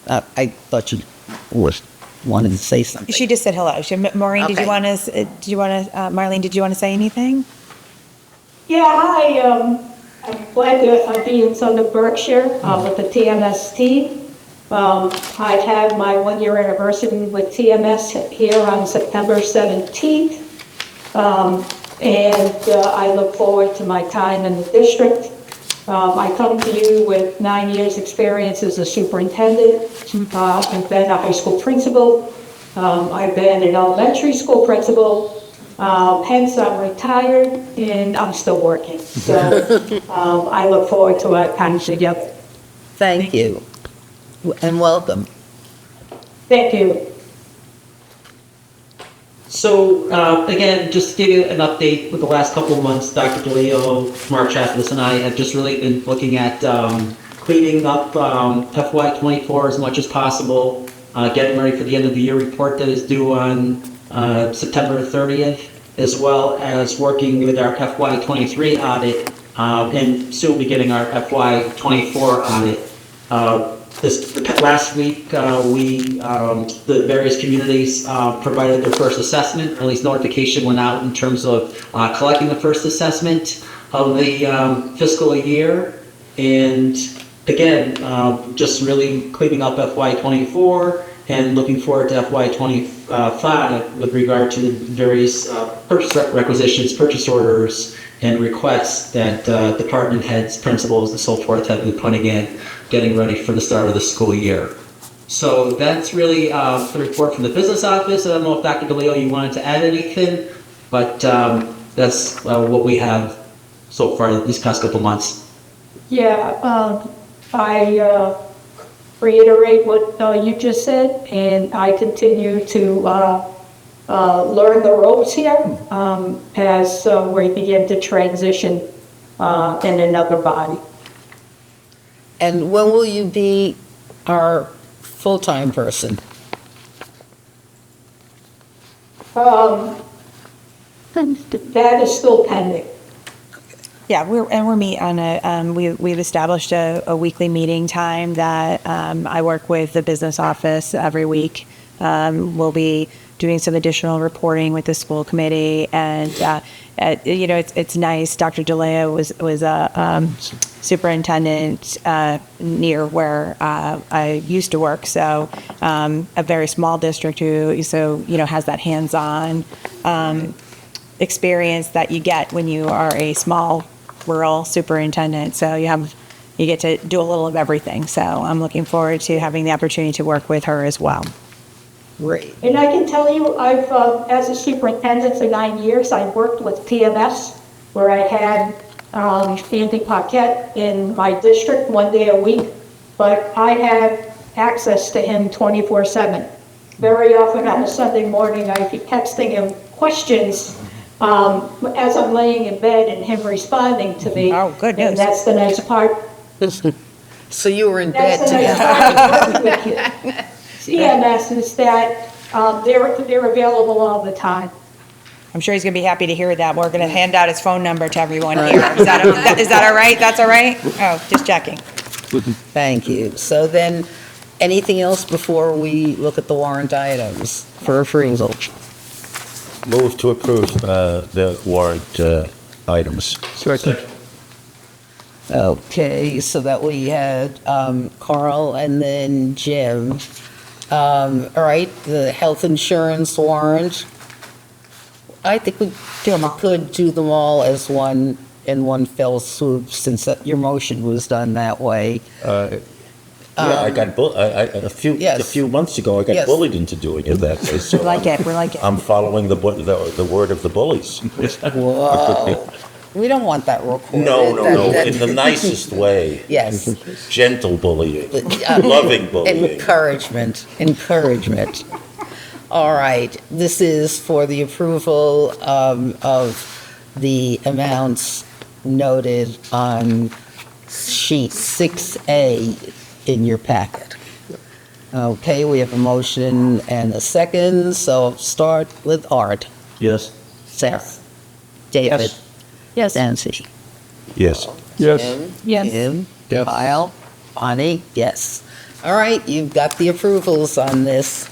B: I thought you wanted to say something.
A: She just said hello. Maureen, did
B: Okay.
A: you want to, Marlene, did you want to say anything?
H: Yeah, I'm glad to be in Southern Berkshire with the TMS team. I have my 1-year anniversary with TMS here on September 17th. I look forward to my time in the district. I come to you with 9 years experience as a superintendent. I've been a high school principal. I've been an elementary school principal. Hence, I'm retired and I'm still working. So I look forward to our time together.
B: Thank you. And welcome.
H: Thank you.
R: So, again, just to give you an update with the last couple of months, Dr. DeLeo, Mark Chaffetz, and I have just really been looking at cleaning up FY24 as much as possible, getting ready for the end of the year report that is due on September 30th, as well as working with our FY23 audit, and soon be getting our FY24 audit. Last week, the various communities provided their first assessment. At least notification went out in terms of collecting the first assessment of the fiscal year. And again, just really cleaning up FY24 and looking forward to FY25 with regard to the various purchase requisitions, purchase orders, and requests that department heads, principals, and so forth have been putting in, getting ready for the start of the school year. So that's really the report from the business office. I don't know if Dr. DeLeo, you wanted to add anything, but that's what we have so far these past couple months.
H: Yeah, I reiterate what you just said, and I continue to learn the ropes here as we begin to transition in another body.
B: And when will you be our full-time person?
H: That is still pending.
A: Yeah, we're meet on we've established a weekly meeting time that I work with the business office every week. We'll be doing some additional reporting with the school committee, and it's nice. Dr. DeLeo was a superintendent near where I used to work, so a very small district who has that hands-on experience that you get when you are a small rural superintendent. So you get to do a little of everything. So I'm looking forward to having the opportunity to work with her as well.
B: Great.
H: And I can tell you, I've as a superintendent for 9 years, I worked with TMS, where I had Andy Paquette in my district 1 day a week, but I had access to him 24/7. Very often on a Sunday morning, I'd be texting him questions as I'm laying in bed and him responding to me.
A: Oh, good news.
H: And that's the nice part.
B: So you were in bed
H: That's the nice
B: together.
H: part of working with you. CMS is that they're available all the time.
A: I'm sure he's going to be happy to hear that. We're going to hand out his phone number to everyone here. Is that all right? That's all right? Oh, just checking.
B: Thank you. So then, anything else before we look at the warrant items for approval?
O: Move to approve the warrant items.
M: Second.
B: Okay, so that we had Carl and then Jim. All right, the health insurance warrant. I think we could do them all as one in one fell swoop, since your motion was done that way.
O: I got a few months ago. I got
B: Yes.
O: bullied into doing it that way. So
A: We like it. We like it.
O: I'm following the word of the bullies.
B: Whoa. We don't want that recorded.
O: No. In the nicest way.
B: Yes.
O: Gentle bullying. Loving bullying.
B: Encouragement. All right, this is for the approval of the amounts noted on sheet 6A in your packet. Okay, we have a motion and a second, so start with Art.
P: Yes.
B: Sarah. David.
J: Yes.
B: Nancy.
O: Yes.
M: Yes.
B: Tim.
J: Yes.
B: Kim.
N: Yes.
B: Kyle. Bonnie. Yes. All right, you've got the approvals on this.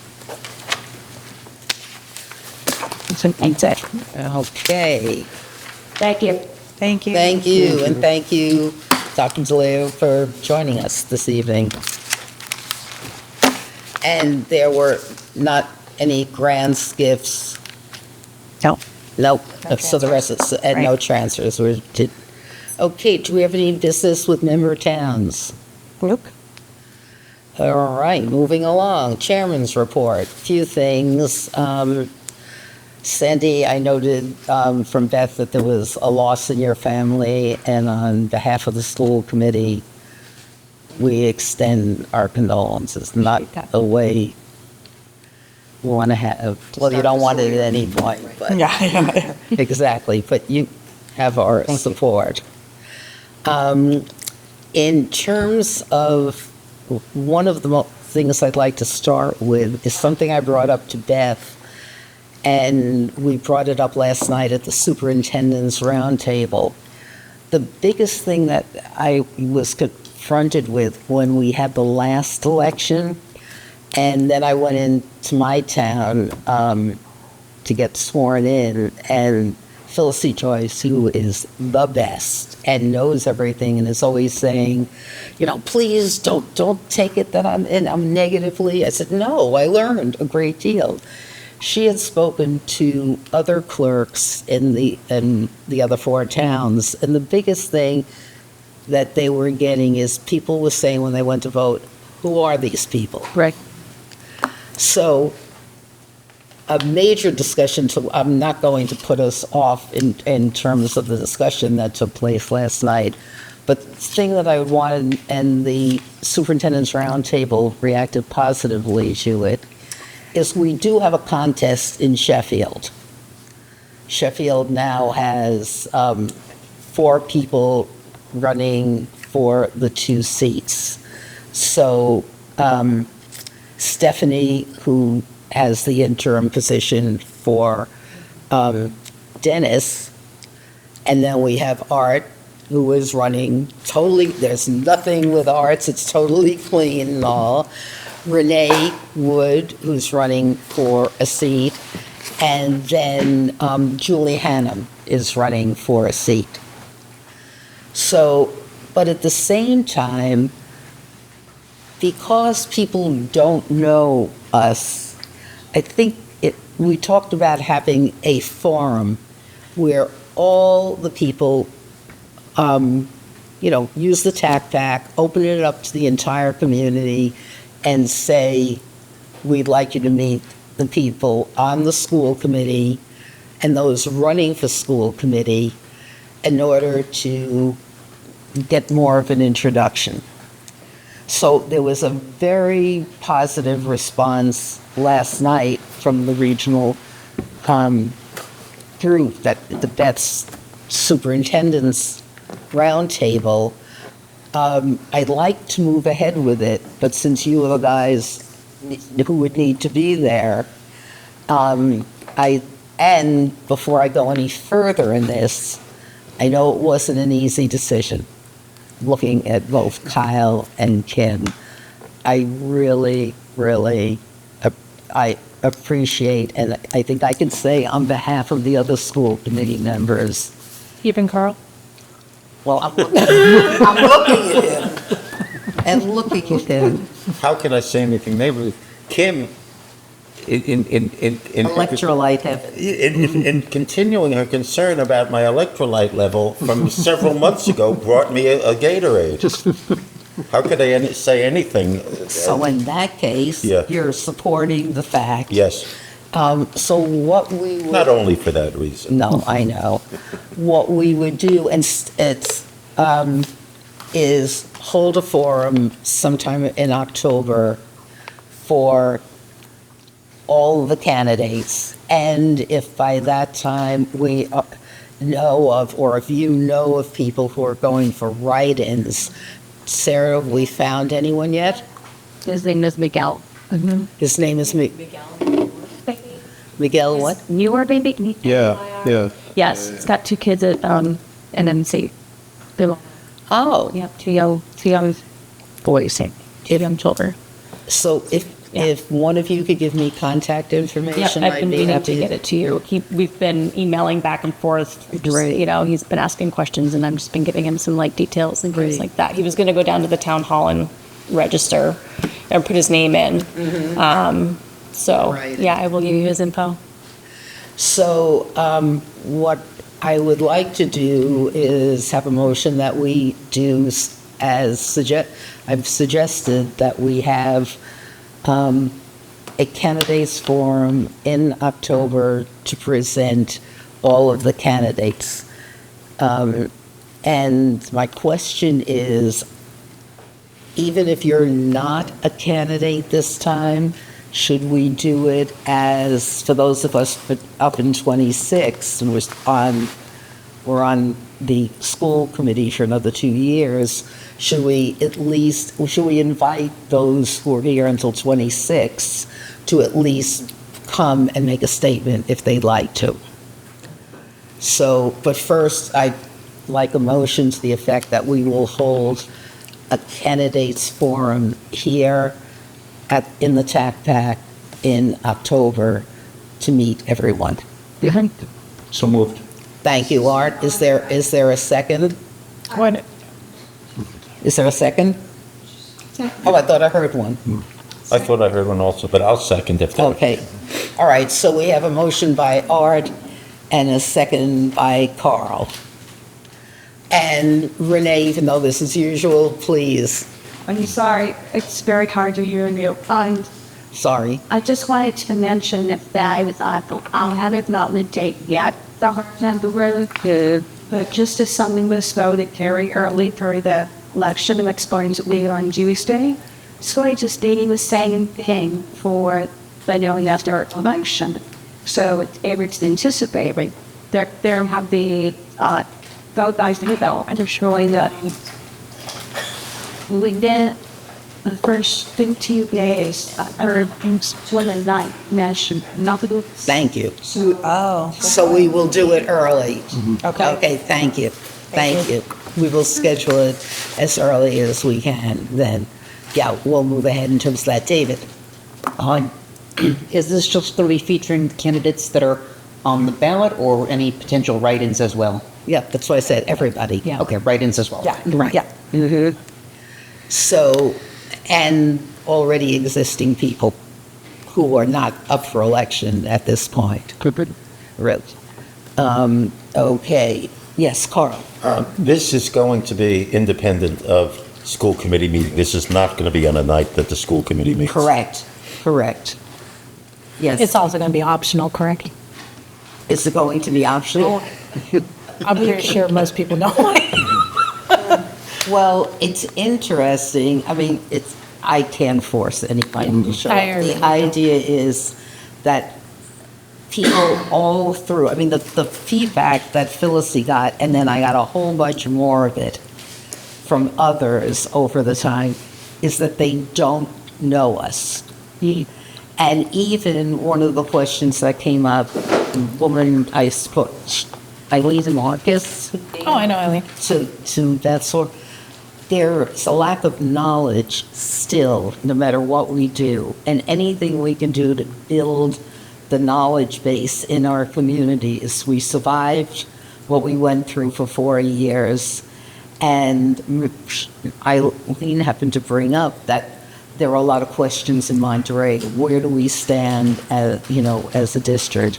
B: Okay.
E: Thank you.
A: Thank you.
B: Thank you, and thank you, Dr. DeLeo, for joining us this evening. And there were not any grants, gifts?
A: No.
B: Nope. So the rest is, and no
A: Right.
B: transfers were, okay, do we have any business with member towns?
A: Nope.
B: All right, moving along, chairman's report, few things. Sandy, I noted from Beth that there was a loss in your family, and on behalf of the school committee, we extend our condolences, not a way we want to have, well, you don't want it at any point, but
A: Yeah.
B: exactly, but you have our support. In terms of, one of the things I'd like to start with is something I brought up to Beth, and we brought it up last night at the superintendent's roundtable. The biggest thing that I was confronted with when we had the last election, and then I went into my town to get sworn in, and Phyllis C. Joyce, who is the best and knows everything and is always saying, you know, please don't take it that I'm negatively. I said, no, I learned a great deal. She had spoken to other clerks in the other four towns, and the biggest thing that they were getting is people were saying when they went to vote, who are these people?
J: Right.
B: So a major discussion, I'm not going to put us off in terms of the discussion that took place last night, but the thing that I wanted, and the superintendent's roundtable reacted positively to it, is we do have a contest in Sheffield. Sheffield now has 4 people running for the 2 seats. So Stephanie, who has the interim position for Dennis, and then we have Art, who is running totally, there's nothing with Arts, it's totally clean and all. Renee Wood, who's running for a seat, and then Julie Hannum is running for a seat. So, but at the same time, because people don't know us, I think we talked about having a forum where all the people, use the TAC pack, open it up to the entire community, and say, we'd like you to meet the people on the school committee and those running for school committee in order to get more of an introduction. So there was a very positive response last night from the regional group, that the Beth's superintendent's roundtable. I'd like to move ahead with it, but since you are the guys who would need to be there, and before I go any further in this, I know it wasn't an easy decision, looking at both Kyle and Kim. I really, really, I appreciate, and I think I can say on behalf of the other school committee members.
J: Even Carl?
B: Well, I'm looking at him, and looking at him.
O: How can I say anything negative? Kim, in
B: Electrolyte heaven.
O: In continuing her concern about my electrolyte level from several months ago, brought me a Gatorade. How could I say anything?
B: So in that case,
O: Yeah.
B: you're supporting the fact.
O: Yes.
B: So what we would,
O: Not only for that reason.
B: no, I know. What we would do, and is hold a forum sometime in October for all the candidates. And if by that time we know of, or if you know of people who are going for write-ins, Sarah, have we found anyone yet?
J: His name is Miguel.
B: His name is Miguel what?
I: Newer baby.
N: Yeah.
I: Yes, it's got 2 kids at NMC.
B: Oh.
I: Yeah, two young boys, 2 young children.
B: So if one of you could give me contact information,
I: Yeah, I've been
B: I'd be
I: meaning
B: happy
I: to get it to you. We've been emailing back and forth. You know, he's been asking questions, and I've just been giving him some like details and things like that. He was going to go down to the town hall and register and put his name in. So yeah, I will give you his info.
B: So what I would like to do is have a motion that we do I've suggested that we have a candidates forum in October to present all of the candidates. And my question is, even if you're not a candidate this time, should we do it as, for those of us up in 26, and we're on the school committee for another 2 years, should we invite those who are here until 26 to at least come and make a statement if they'd like to? So, but first, I'd like a motion to the effect that we will hold a candidates forum here in the TAC Pack in October to meet everyone.
N: So moved.
B: Thank you, Art. Is there a second?
A: What?
B: Is there a second? Oh, I thought I heard one.
O: I thought I heard one also, but I'll second if that.
B: Okay. All right, so we have a motion by Art and a second by Carl. And Renee, even though this is usual, please.
H: I'm sorry, it's very hard to hear you.
B: Sorry.
E: I just wanted to mention that I haven't gotten the date yet. The hard number really good, but just as something was voted very early through the election, it's going to be on Tuesday. So I just did the same thing for the day after election. So it's anticipated. There have the vote by video and showing that we did the first 15 days or one and night mentioned nothing.
B: Thank you.
A: Oh.
B: So we will do it early.
A: Okay.
B: Okay, thank you. Thank you. We will schedule it as early as we can then. Yeah, we'll move ahead in terms of that. David?
S: Is this just going to be featuring candidates that are on the ballot or any potential write-ins as well?
B: Yeah, that's what I said, everybody.
S: Yeah. Okay, write-ins as well.
B: Yeah, right.
A: Yeah.
B: Mm-hmm. So, and already existing people who are not up for election at this point. Really. Okay. Yes, Carl.
O: This is going to be independent of school committee meeting. This is not going to be on a night that the school committee meets.
B: Correct. Yes.
J: It's also going to be optional, correct?
B: Is it going to be optional?
J: I'm pretty sure most people know.
B: Well, it's interesting. I mean, I can't force anybody to show up. The idea is that people all through, I mean, the feedback that Phyllis got, and then I got a whole bunch more of it from others over the time, is that they don't know us. And even one of the questions that came up, the woman I spoke, Eileen Marcus.
J: Oh, I know Eileen.
B: To that sort. There's a lack of knowledge still, no matter what we do, and anything we can do to build the knowledge base in our communities. We survived what we went through for 4 years, and Eileen happened to bring up that there are a lot of questions in Monterey. Where do we stand as a district?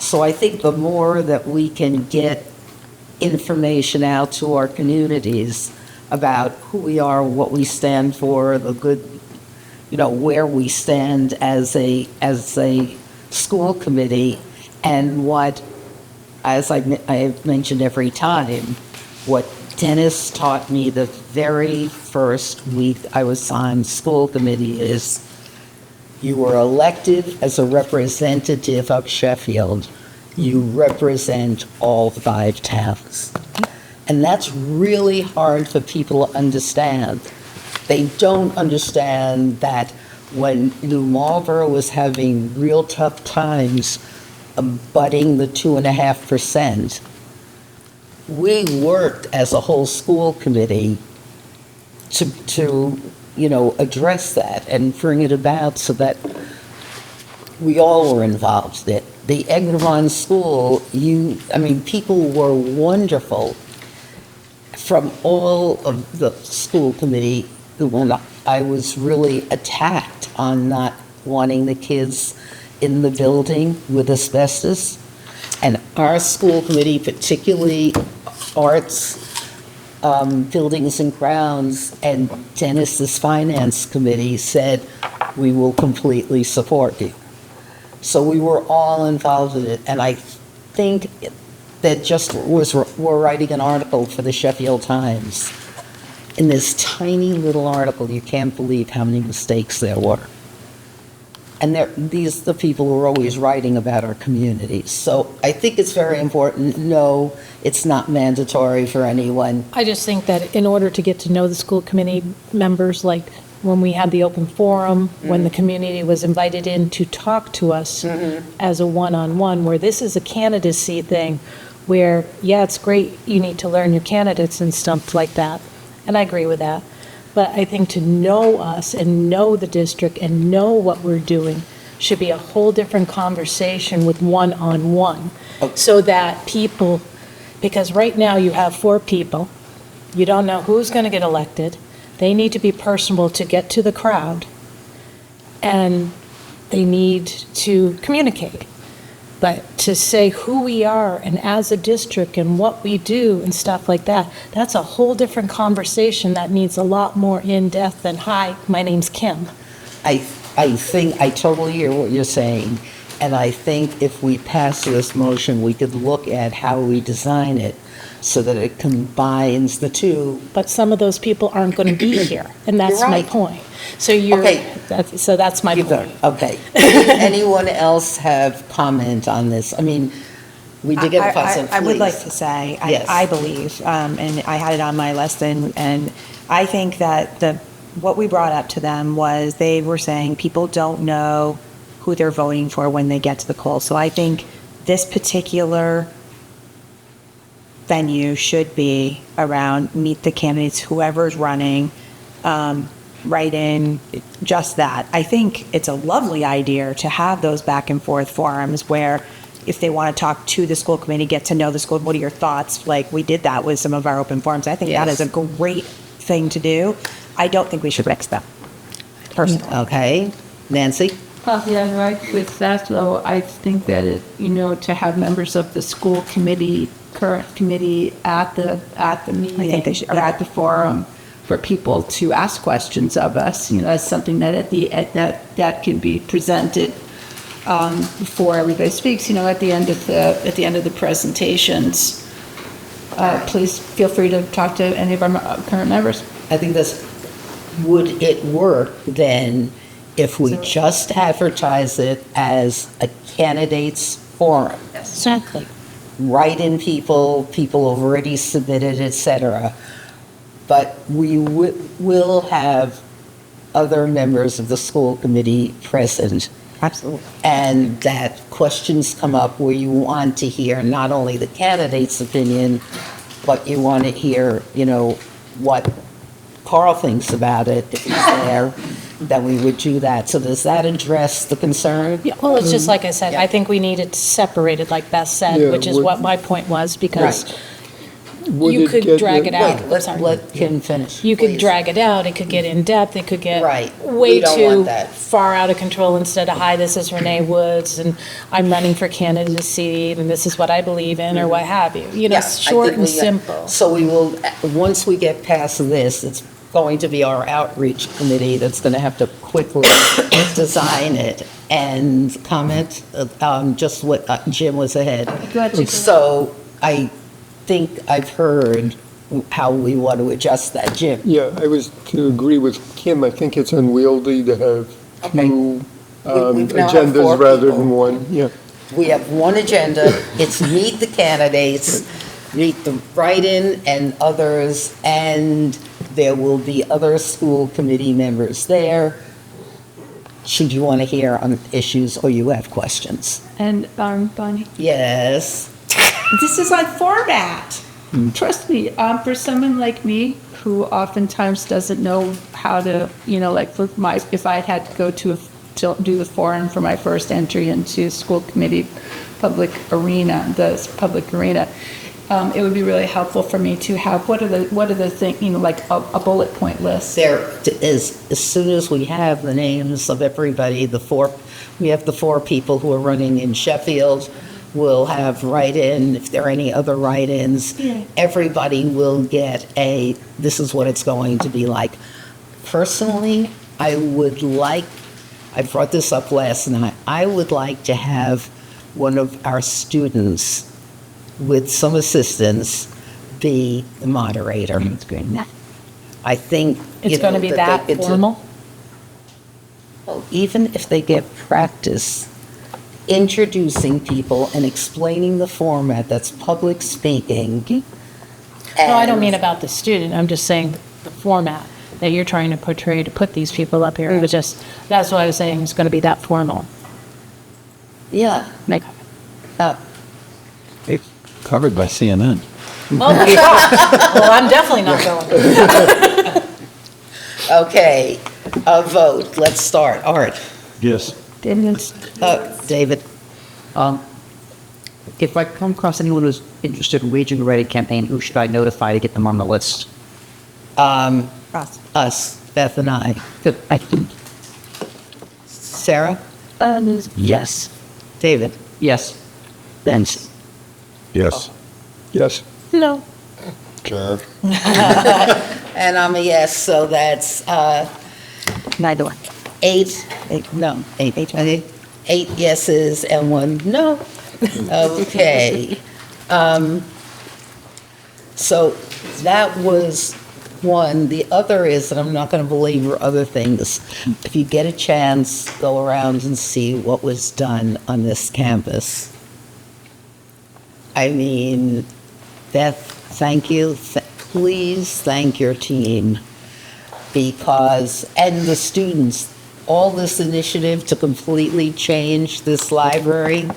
B: So I think the more that we can get information out to our communities about who we are, what we stand for, the good, where we stand as a school committee, and what, as I have mentioned every time, what Dennis taught me the very first week I was on school committee is you were elected as a representative of Sheffield. You represent all 5 towns. And that's really hard for people to understand. They don't understand that when New Marlboro was having real tough times abutting the 2.5%, we worked as a whole school committee to address that and bring it about so that we all were involved in it. The Egremont School, people were wonderful from all of the school committee. When I was really attacked on not wanting the kids in the building with asbestos, and our school committee, particularly arts, buildings and grounds, and Dennis's finance committee said, we will completely support you. So we were all involved in it, and I think that we're writing an article for the Sheffield Times. In this tiny little article, you can't believe how many mistakes there were. And these are the people who are always writing about our communities. So I think it's very important. No, it's not mandatory for anyone.
J: I just think that in order to get to know the school committee members, like when we had the open forum, when the community was invited in to talk to us as a one-on-one, where this is a candidacy thing, where, yeah, it's great, you need to learn your candidates and stuff like that. And I agree with that. But I think to know us and know the district and know what we're doing should be a whole different conversation with one-on-one. So that people, because right now you have 4 people, you don't know who's going to get elected. They need to be personable to get to the crowd, and they need to communicate. But to say who we are and as a district and what we do and stuff like that, that's a whole different conversation that needs a lot more in-depth than, hi, my name's Kim.
B: I think I totally hear what you're saying, and I think if we pass this motion, we could look at how we design it so that it combines the two.
J: But some of those people aren't going to be here, and that's
B: You're
J: my
B: right.
J: point. So that's my point.
B: Okay. Anyone else have comment on this? I mean, we did get a fuss and
A: I would
B: fleas.
A: like to say,
B: Yes.
A: I believe, and I had it on my list, and I think that what we brought up to them was they were saying people don't know who they're voting for when they get to the polls. So I think this particular venue should be around meet the candidates, whoever's running, write in, just that. I think it's a lovely idea to have those back and forth forums where if they want to talk to the school committee, get to know the school, what are your thoughts? Like we did that with some of our open forums. I think that is a great thing to do. I don't think we should mix them, personally.
B: Okay. Nancy?
L: Yeah, right. With that, though, I think that to have members of the school committee, current committee at the meeting,
A: I think they should,
L: or at the forum, for people to ask questions of us. That's something that that can be presented before everybody speaks. At the end of the presentations. Please feel free to talk to any of our current members.
B: I think would it work then if we just advertise it as a candidates forum?
J: Exactly.
B: Write in people have already submitted, etc. But we will have other members of the school committee present.
A: Absolutely.
B: And that questions come up where you want to hear not only the candidate's opinion, but you want to hear, what Carl thinks about it. If he's there, then we would do that. So does that address the concern?
J: Yeah, well, it's just like I said, I think we need it separated, like Beth said, which is what my point was, because you could drag it out.
B: Wait, let Kim finish.
J: You could drag it out, it could get in-depth, it could get way
B: We don't
J: too
B: want that.
J: far out of control instead of, hi, this is Renee Woods, and I'm running for candidacy, and this is what I believe in, or what have you. Short and simple.
B: So we will, once we get past this, it's going to be our outreach committee that's going to have to quickly design it and comment just what Jim was ahead. So I think I've heard how we want to adjust that, Jim.
M: Yeah, I was to agree with Kim. I think it's unwieldy to have two
B: We've now had
M: agendas
B: 4
M: rather
B: people.
M: than one. Yeah.
B: We have one agenda. It's meet the candidates, meet the write-in and others, and there will be other school committee members there. should you want to hear on issues or you have questions.
K: And Bonnie,
B: Yes.
L: This is on format. Trust me, for someone like me who oftentimes doesn't know how to, like if I had to go to do the forum for my first entry into school committee the public arena, it would be really helpful for me to have what are the things, like a bullet point list.
B: There is, as soon as we have the names of everybody, we have the 4 people who are running in Sheffield. We'll have write-in, if there are any other write-ins.
L: Yeah.
B: Everybody will get this is what it's going to be like. Personally, I brought this up last night, I would like to have one of our students with some assistance be the moderator.
J: That's great.
B: I think
J: It's going to be that formal?
B: Even if they get practice introducing people and explaining the format, that's public speaking.
J: No, I don't mean about the student. I'm just saying the format that you're trying to portray to put these people up here. It was that's what I was saying. It's going to be that formal.
B: Yeah.
N: It's covered by CNN.
J: Well, I'm definitely not going.
B: Okay, a vote. Let's start. Art.
N: Yes.
B: David.
S: If I come across anyone who's interested in waging a writing campaign, who should I notify to get them on the list?
B: Us, Beth and I.
S: Good. I think.
B: Sarah?
S: Yes.
B: David?
S: Yes. Thanks.
M: Yes. Yes.
J: No.
M: Sure.
B: And I'm a yes, so that's
A: Neither one.
B: 8 yeses and 1 no. Okay. So that was one. The other is, and I'm not going to belabor other things, if you get a chance, go around and see what was done on this campus. I mean, Beth, thank you. Please thank your team and the students, all this initiative to completely change this library.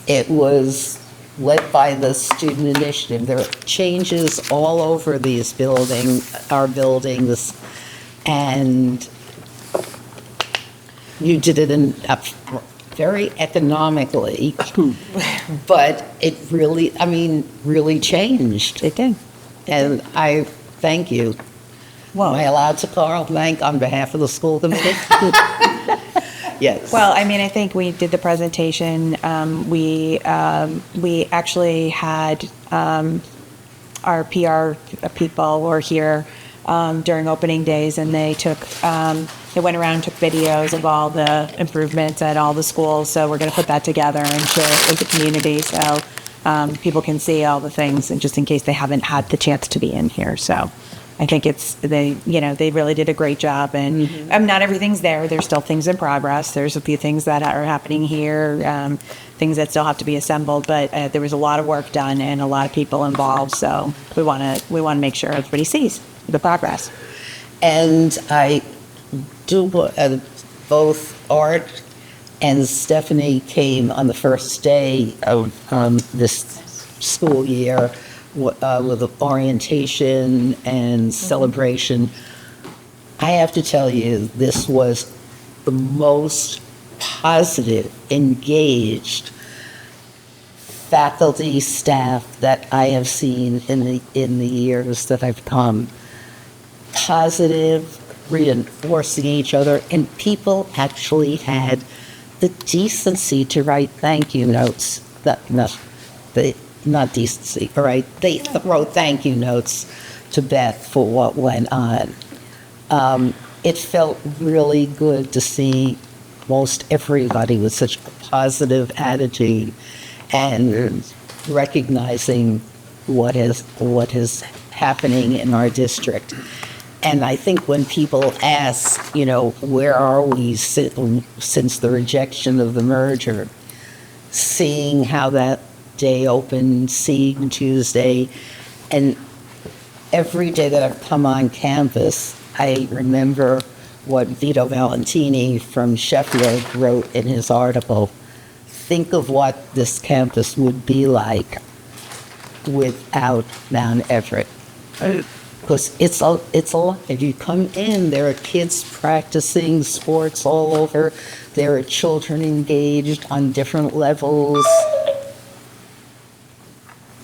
B: It was led by the student initiative. There are changes all over our buildings, and you did it very economically, but it really changed.
A: It did.
B: And I thank you.
A: Well,
B: Am I allowed to, Carl, thank on behalf of the school committee? Yes.
A: Well, I mean, I think we did the presentation. We actually had our PR people were here during opening days, and they went around and took videos of all the improvements at all the schools. So we're going to put that together and share it with the community so people can see all the things, and just in case they haven't had the chance to be in here. So I think they really did a great job, and not everything's there. There's still things in progress. There's a few things that are happening here, things that still have to be assembled, but there was a lot of work done and a lot of people involved. So we want to make sure everybody sees the progress.
B: And I do, both Art and Stephanie came on the first day of this school year with orientation and celebration. I have to tell you, this was the most positive, engaged faculty, staff that I have seen in the years that I've come. Positive, reinforcing each other, and people actually had the decency to write thank you notes. Not decency, all right? They wrote thank you notes to Beth for what went on. It felt really good to see most everybody with such a positive attitude and recognizing what is happening in our district. And I think when people ask, where are we since the rejection of the merger, seeing how that day opened, seeing Tuesday, and every day that I've come on campus, I remember what Vito Valentini from Sheffield wrote in his article. Think of what this campus would be like without Mount Everett. Because it's a lot. If you come in, there are kids practicing sports all over. There are children engaged on different levels.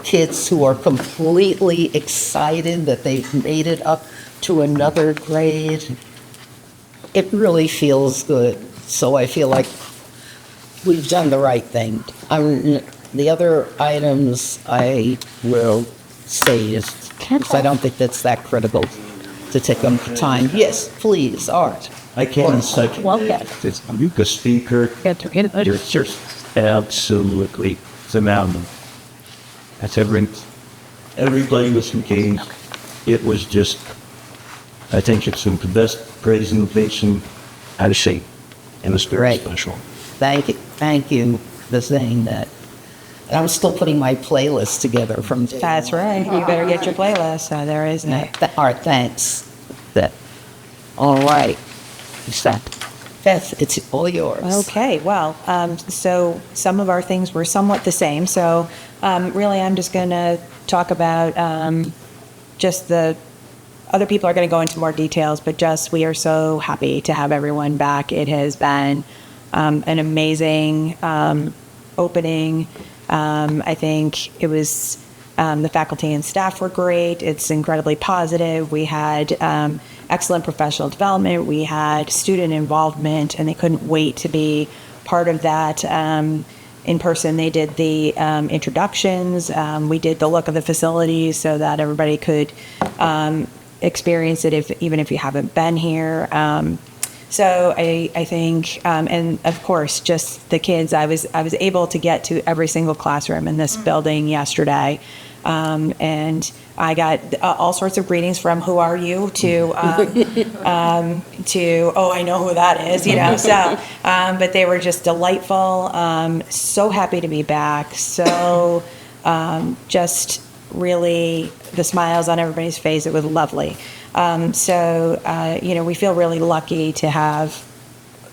B: Kids who are completely excited that they've made it up to another grade. It really feels good. So I feel like we've done the right thing. The other items I will say is, because I don't think that's that critical to take up time. Yes, please, Art.
P: I can't second.
B: Well, yeah.
P: You a speaker. You're just absolutely phenomenal. That's everybody was engaged. It was just, I think it's the best presentation I've seen. And it's very special.
B: Thank you for saying that. And I'm still putting my playlist together from day
A: That's
B: one.
A: right. You better get your playlist. So there is no.
B: All right, thanks. All right. Beth, it's all yours.
A: Okay, well, so some of our things were somewhat the same. So really, I'm just going to talk about just the other people are going to go into more details, but just we are so happy to have everyone back. It has been an amazing opening. I think it was the faculty and staff were great. It's incredibly positive. We had excellent professional development. We had student involvement, and they couldn't wait to be part of that. In person, they did the introductions. We did the look of the facilities so that everybody could experience it, even if you haven't been here. So I think, and of course, just the kids. I was able to get to every single classroom in this building yesterday, and I got all sorts of greetings from "Who are you?" to "Oh, I know who that is," you know. So, but they were just delightful. So happy to be back. So, just really the smiles on everybody's face. It was lovely. We feel really lucky to have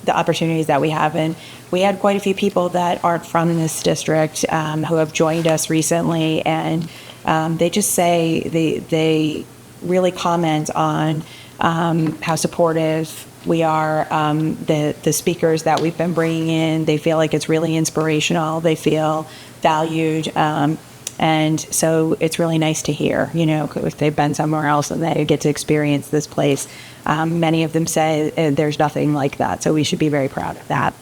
A: the opportunities that we have. And we had quite a few people that aren't from this district who have joined us recently. And they just say they really comment on how supportive we are. The speakers that we've been bringing in, they feel like it's really inspirational. They feel valued. And so it's really nice to hear, if they've been somewhere else and they get to experience this place. Many of them say there's nothing like that, so we should be very proud of that.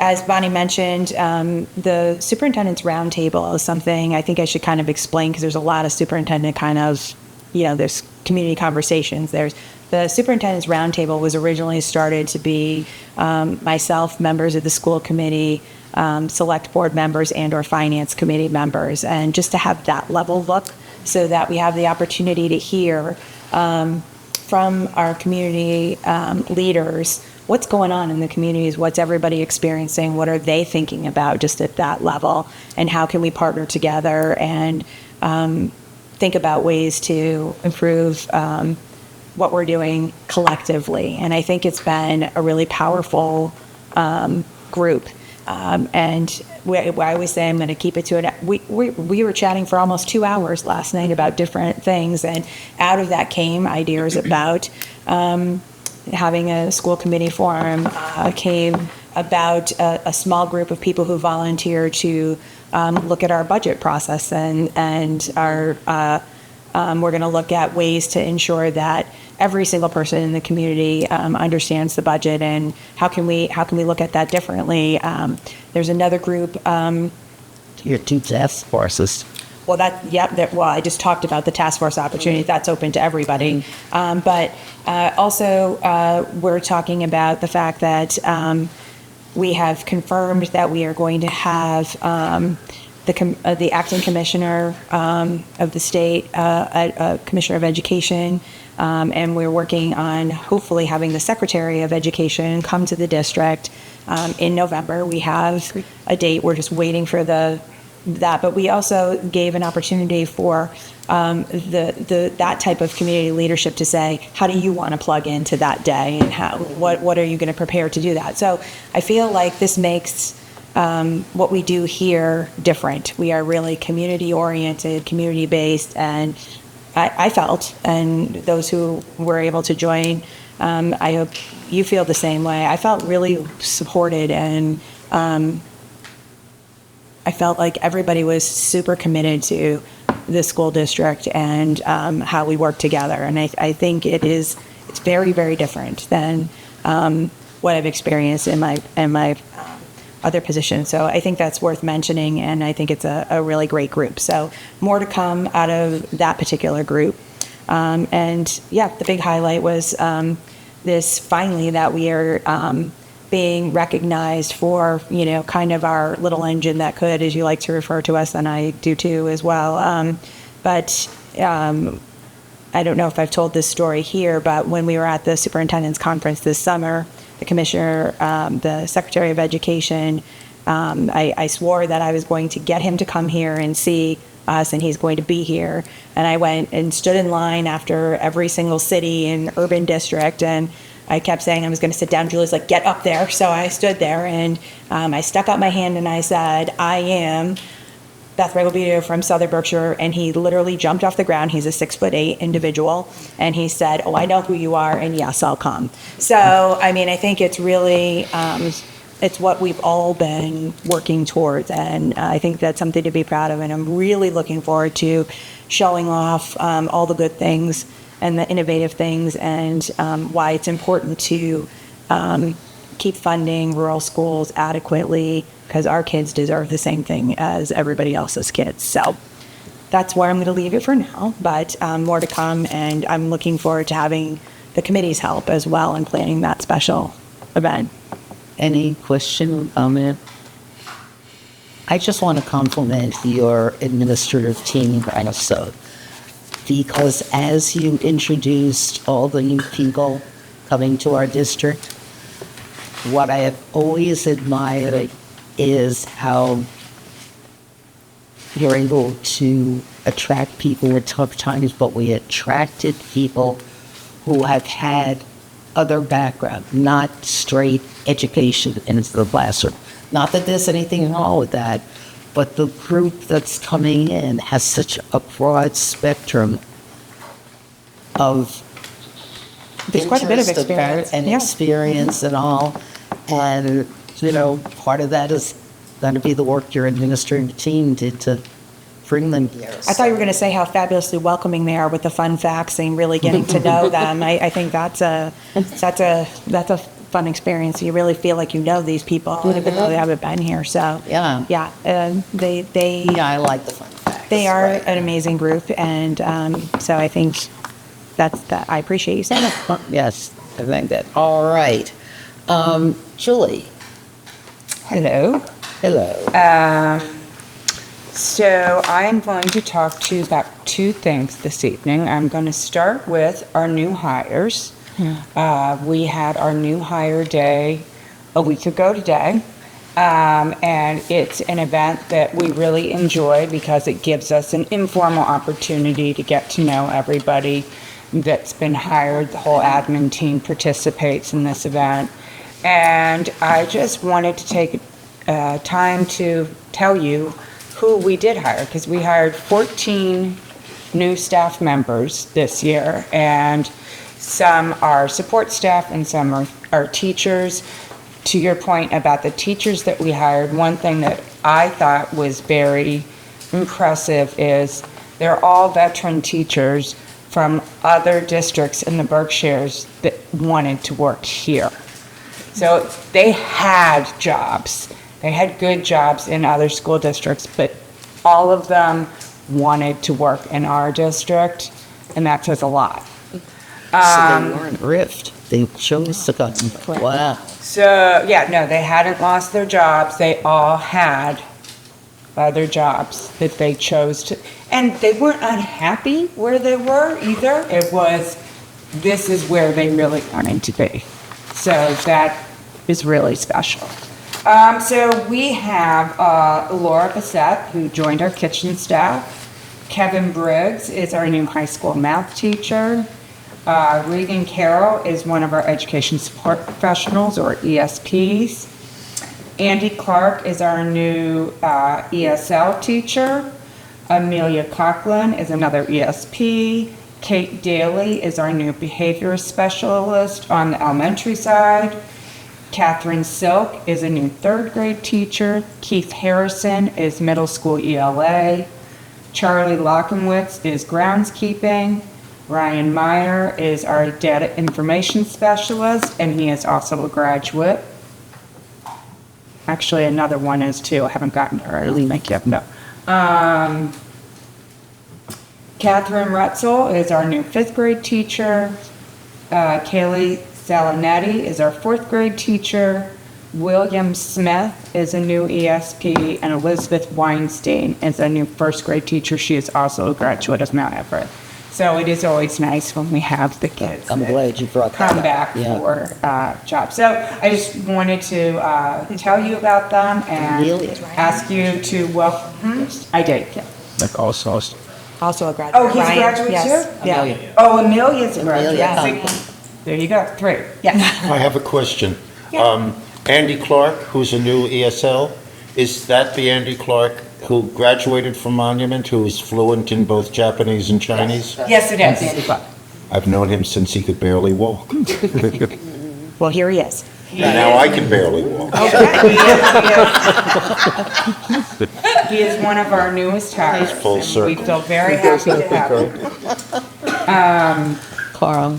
A: As Bonnie mentioned, the superintendent's roundtable is something I think I should kind of explain because there's a lot of superintendent there's community conversations. There's the superintendent's roundtable was originally started to be myself, members of the school committee, select board members and/or finance committee members, and just to have that level look so that we have the opportunity to hear from our community leaders what's going on in the communities, what's everybody experiencing, what are they thinking about just at that level, and how can we partner together and think about ways to improve what we're doing collectively. And I think it's been a really powerful group. And I always say I'm going to keep it to it. We were chatting for almost 2 hours last night about different things, and out of that came ideas about having a school committee forum, came about a small group of people who volunteer to look at our budget process and our we're going to look at ways to ensure that every single person in the community understands the budget, and how can we look at that differently. There's another group.
B: Your two task forces.
A: Well, I just talked about the task force opportunity. That's open to everybody. But also, we're talking about the fact that we have confirmed that we are going to have the acting commissioner of the state, commissioner of education, and we're working on hopefully having the secretary of education come to the district in November. We have a date. We're just waiting for the that, but we also gave an opportunity for that type of community leadership to say, how do you want to plug into that day, and what are you going to prepare to do that? So I feel like this makes what we do here different. We are really community oriented, community based, and I felt, and those who were able to join, I hope you feel the same way. I felt really supported, and I felt like everybody was super committed to the school district and how we work together. And I think it's very, very different than what I've experienced in my other position. So I think that's worth mentioning, and I think it's a really great group. So more to come out of that particular group. And yeah, the big highlight was this finally that we are being recognized for, kind of our little engine that could, as you like to refer to us, and I do too as well. But I don't know if I've told this story here, but when we were at the superintendent's conference this summer, the commissioner, the secretary of education, I swore that I was going to get him to come here and see us, and he's going to be here. And I went and stood in line after every single city and urban district, and I kept saying I was going to sit down. Julie's like, get up there. So I stood there, and I stuck out my hand and I said, I am Beth Regalbedo from Southern Berkshire. And he literally jumped off the ground. He's a 6'8" individual. And he said, oh, I know who you are. And yes, I'll come. So, I mean, I think it's really, it's what we've all been working towards. And I think that's something to be proud of. And I'm really looking forward to showing off all the good things and the innovative things, and why it's important to keep funding rural schools adequately, because our kids deserve the same thing as everybody else's kids. So that's where I'm going to leave it for now, but more to come, and I'm looking forward to having the committee's help as well in planning that special event.
B: Any question, comment? I just want to compliment your administrative team also, because as you introduced all the new people coming to our district, what I have always admired is how you're able to attract people at tough times, but we attracted people who have had other background, not straight education into the classroom. Not that there's anything wrong with that, but the group that's coming in has such a broad spectrum of
A: there's quite a bit of
B: interest
A: experience
B: and experience and all. And, part of that is going to be the work your administrative team did to bring them here.
A: I thought you were going to say how fabulously welcoming they are with the fun facts and really getting to know them. I think that's a fun experience. You really feel like you know these people, even though they haven't been here. So
B: yeah,
A: I
B: like the fun facts.
A: They are an amazing group, and so I think that's that. I appreciate you saying that.
B: Yes, I think that. All right, Julie.
T: Hello.
B: Hello.
T: So I'm going to talk to you about two things this evening. I'm going to start with our new hires. We had our new hire day a week ago today, and it's an event that we really enjoy because it gives us an informal opportunity to get to know everybody that's been hired. The whole admin team participates in this event, and I just wanted to take time to tell you who we did hire, because we hired 14 new staff members this year, and some are support staff and some are teachers. To your point about the teachers that we hired, one thing that I thought was very impressive is they're all veteran teachers from other districts in the Berkshires that wanted to work here. So they had jobs. They had good jobs in other school districts, but all of them wanted to work in our district, and that says a lot.
B: So they weren't riffed. They chose to come. Wow.
T: So, they hadn't lost their jobs. They all had other jobs that they chose to, and they weren't unhappy where they were either. It was, this is where they really wanted to be. So that is really special. So we have Laura Bissett, who joined our kitchen staff. Kevin Briggs is our new high school math teacher. Regan Carroll is one of our education support professionals, or ESPs. Andy Clark is our new ESL teacher. Amelia Coughlin is another ESP. Kate Daly is our new behavior specialist on the elementary side. Catherine Silk is a new third grade teacher. Keith Harrison is middle school ELA. Charlie Lockenwitz is groundskeeping. Ryan Meyer is our data information specialist, and he is also a graduate. Actually, another one is too. I haven't gotten her. I'll make you up. No. Catherine Retzel is our new fifth grade teacher. Kaylee Salinetti is our fourth grade teacher. William Smith is a new ESP, and Elizabeth Weinstein is a new first grade teacher. She is also a graduate of Mount Everett. So it is always nice when we have the kids.
B: I'm glad you brought that
T: come
B: up.
T: back
B: Yeah.
T: for jobs. So I just wanted to tell you about them and ask you to welcome. I did. Yeah.
N: Like also.
A: Also a graduate.
T: Oh, he's a
A: Ryan,
T: graduate
A: yes.
T: too?
A: Yeah.
T: Oh, Amelia's a graduate.
A: Amelia.
T: See, there you go, 3. Yes.
O: I have a question. Andy Clark, who's a new ESL, is that the Andy Clark who graduated from Monument, who is fluent in both Japanese and Chinese?
T: Yes, it is. Andy Clark.
O: I've known him since he could barely walk.
A: Well, here he is.
O: And now I can barely walk.
T: He is one of our newest hires.
O: Full
T: and
O: circle.
T: we feel very happy to have him.
B: Carl.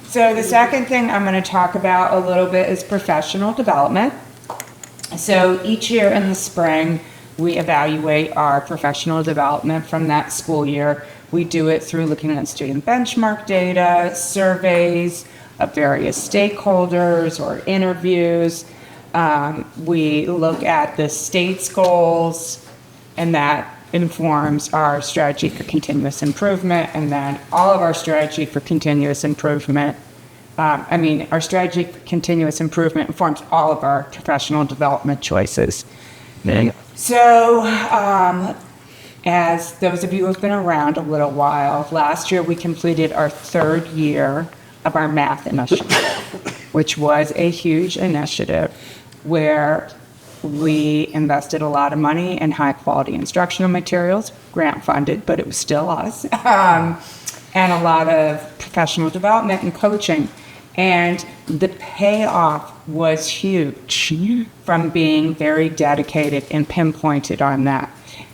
T: So the second thing I'm going to talk about a little bit is professional development. So each year in the spring, we evaluate our professional development from that school year. We do it through looking at student benchmark data, surveys of various stakeholders or interviews. We look at the state's goals, and that informs our strategy for continuous improvement, and then all of our strategy for continuous improvement. Our strategy for continuous improvement informs all of our professional development choices. So, as those of you who have been around a little while, last year we completed our 3rd year of our math initiative, which was a huge initiative where we invested a lot of money in high quality instructional materials, grant funded, but it was still us, and a lot of professional development and coaching. And the payoff was huge from being very dedicated and pinpointed on that.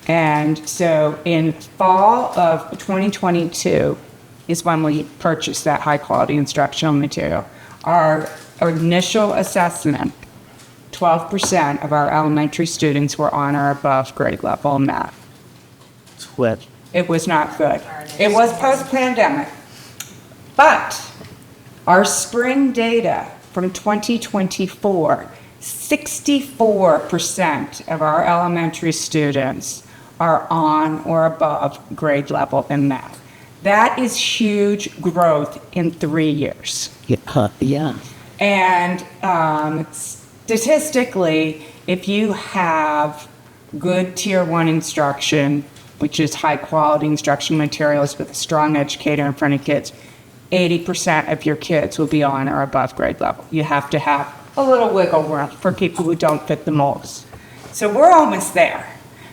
T: And so in fall of 2022 is when we purchased that high quality instructional material. Our initial assessment, 12% of our elementary students were on or above grade level in math. It was not good. It was post-pandemic. But our spring data from 2024, 64% of our elementary students are on or above grade level in math. That is huge growth in 3 years.
B: Yeah.
T: And statistically, if you have good tier 1 instruction, which is high quality instructional materials with a strong educator in front of kids, 80% of your kids will be on or above grade level. You have to have a little wiggle room for people who don't fit the molds. So we're almost there.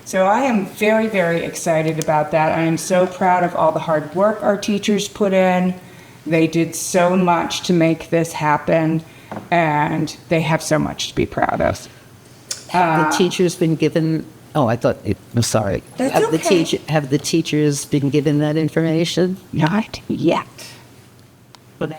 T: So I am very, very excited about that. I am so proud of all the hard work our teachers put in. They did so much to make this happen, and they have so much to be proud of.
B: Have the teachers been given? Oh, I thought. I'm sorry.
T: That's
B: have
T: okay.
B: Have the teachers been given that information?
T: Not yet. But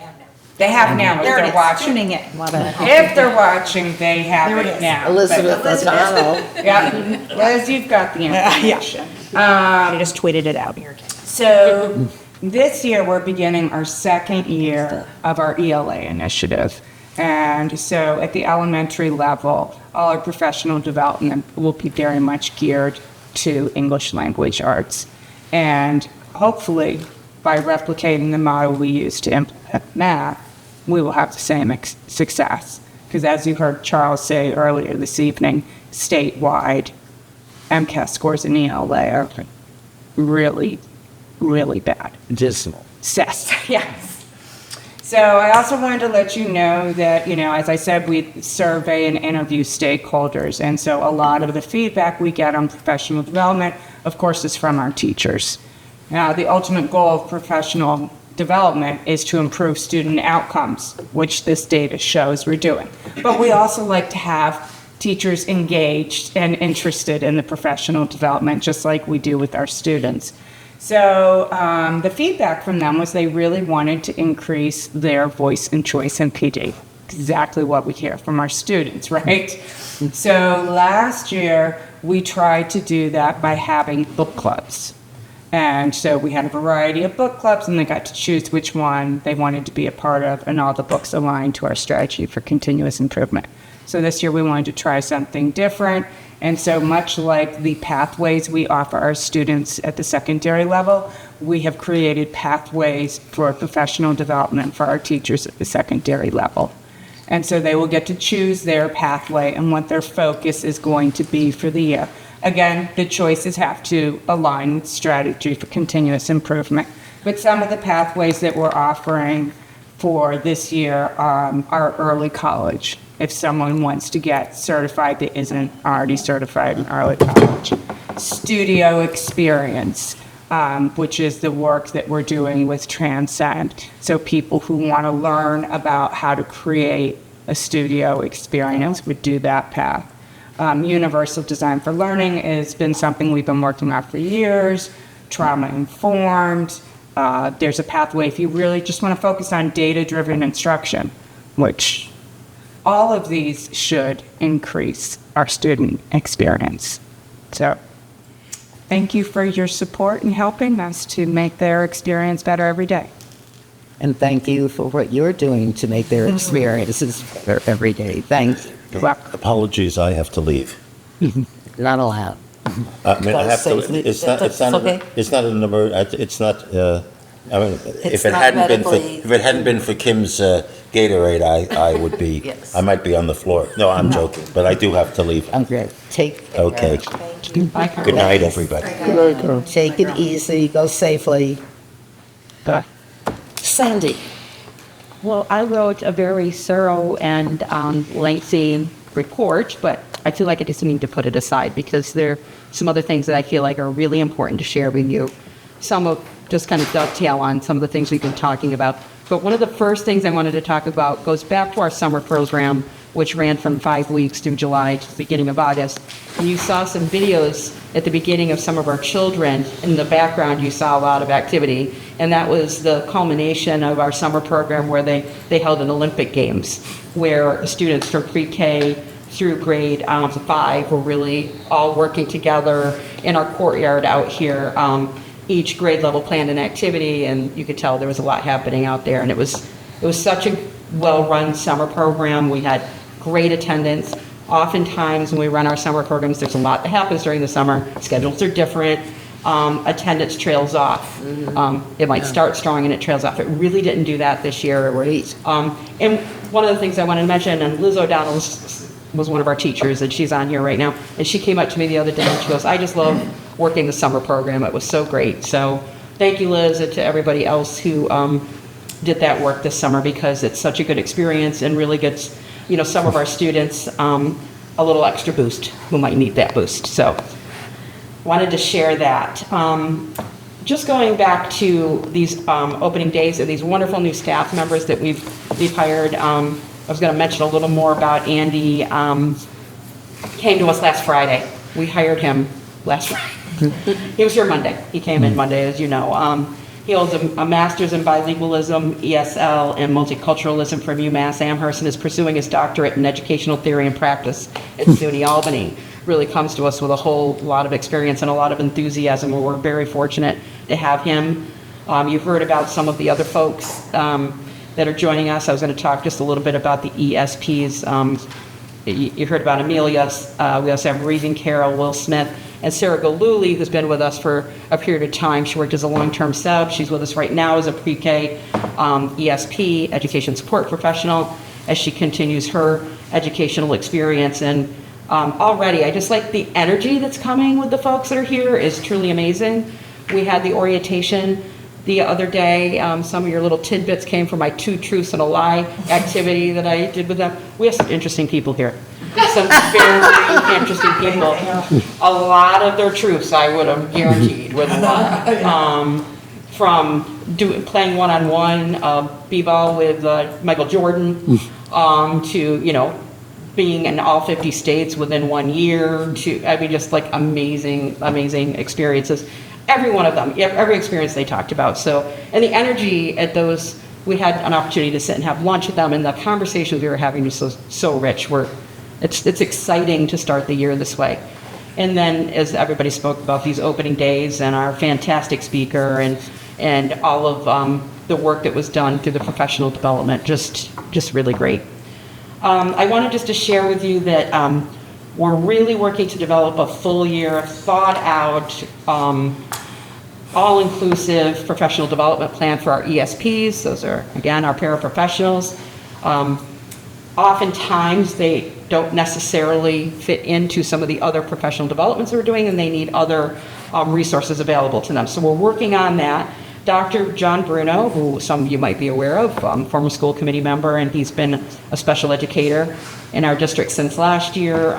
T: they have now. If
A: There it
T: they're
A: is.
T: watching,
A: Tuning in.
T: if they're watching, they have
A: There it
T: it
A: is.
T: now.
B: Elizabeth
T: But-
B: O'Donnell.
T: Yeah, Liz, you've got the information.
A: I just tweeted it out here.
T: So this year, we're beginning our 2nd year of our ELA initiative. And so at the elementary level, all our professional development will be very much geared to English language arts. And hopefully, by replicating the model we use to implement math, we will have the same success. because as you heard Charles say earlier this evening, statewide, MCAS scores in ELA are really, really bad.
B: Dismal.
T: Yes. So I also wanted to let you know that, as I said, we survey and interview stakeholders. And so a lot of the feedback we get on professional development, of course, is from our teachers. Now, the ultimate goal of professional development is to improve student outcomes, which this data shows we're doing. But we also like to have teachers engaged and interested in the professional development, just like we do with our students. So the feedback from them was they really wanted to increase their voice and choice in PD. Exactly what we hear from our students, right? So last year, we tried to do that by having book clubs. And so we had a variety of book clubs, and they got to choose which one they wanted to be a part of, and all the books aligned to our strategy for continuous improvement. So this year, we wanted to try something different. And so much like the pathways we offer our students at the secondary level, we have created pathways for professional development for our teachers at the secondary level. And so they will get to choose their pathway and what their focus is going to be for the year. Again, the choices have to align with strategy for continuous improvement. But some of the pathways that we're offering for this year are early college. If someone wants to get certified that isn't already certified in early college. Studio experience, which is the work that we're doing with Transcend. So people who want to learn about how to create a studio experience would do that path. Universal design for learning has been something we've been working on for years. Trauma informed. There's a pathway if you really just want to focus on data-driven instruction, which all of these should increase our student experience. So thank you for your support in helping us to make their experience better every day.
B: And thank you for what you're doing to make their experiences better every day. Thank you.
O: Apologies, I have to leave.
B: Not allowed.
O: I mean, I have to,
B: Safely-
O: it's not,
B: that's okay.
O: it's not an it's not, I mean,
B: It's
O: if it
B: not
O: hadn't been for,
B: medically-
O: if it hadn't been for Kim's Gatorade, I would be,
B: Yes.
O: I might be on the floor. No, I'm joking, but I do have to leave.
B: Okay, take care.
O: Okay. Good night, everybody.
B: Take it easy, go safely. Sandy.
U: Well, I wrote a very thorough and lengthy report, but I feel like I just need to put it aside because there are some other things that I feel like are really important to share with you. Some of just kind of dovetail on some of the things we've been talking about. But one of the first things I wanted to talk about goes back to our summer program, which ran from 5 weeks through July to the beginning of August. And you saw some videos at the beginning of some of our children. In the background, you saw a lot of activity. And that was the culmination of our summer program where they held an Olympic Games, where students from pre-K through grade 5 were really all working together in our courtyard out here. Each grade level planned an activity, and you could tell there was a lot happening out there. And it was such a well-run summer program. We had great attendance. Oftentimes when we run our summer programs, there's a lot that happens during the summer. Schedules are different. Attendance trails off. It might start strong and it trails off. It really didn't do that this year. And one of the things I wanted to mention, and Liz O'Donnell was one of our teachers, and she's on here right now, and she came up to me the other day and she goes, I just love working the summer program. It was so great. So thank you, Liz, and to everybody else who did that work this summer, because it's such a good experience and really gets, some of our students a little extra boost who might need that boost. So wanted to share that. Just going back to these opening days of these wonderful new staff members that we've hired. I was going to mention a little more about Andy. Came to us last Friday. We hired him last Friday. He was here Monday. He came in Monday, as you know. He holds a master's in bilingualism, ESL, and multiculturalism from UMass Amherst, and is pursuing his doctorate in educational theory and practice at SUNY Albany. Really comes to us with a whole lot of experience and a lot of enthusiasm, and we're very fortunate to have him. You've heard about some of the other folks that are joining us. I was going to talk just a little bit about the ESPs. You heard about Amelia. We also have Regan Carroll, Will Smith, and Sarah Galuli, who's been with us for a period of time. She worked as a long-term sub. She's with us right now as a pre-K ESP, education support professional. as she continues her educational experience. And already, I just like the energy that's coming with the folks that are here is truly amazing. We had the orientation the other day. Some of your little tidbits came from my 2 truths and a lie activity that I did with them. We have some interesting people here. Some very interesting people. A lot of their truths I would have guaranteed with a lot. From playing one-on-one b-ball with Michael Jordan, to, being in all 50 states within 1 year, to, I mean, just like amazing, amazing experiences. Every one of them, every experience they talked about. So, and the energy at those, we had an opportunity to sit and have lunch with them, and the conversations we were having was so rich. It's exciting to start the year this way. And then, as everybody spoke about these opening days and our fantastic speaker and all of the work that was done through the professional development, just really great. I wanted just to share with you that we're really working to develop a full year, thought out, all-inclusive professional development plan for our ESPs. Those are, again, our paraprofessionals. Oftentimes, they don't necessarily fit into some of the other professional developments that we're doing, and they need other resources available to them. So we're working on that. Dr. John Bruno, who some of you might be aware of, former school committee member, and he's been a special educator in our district since last year,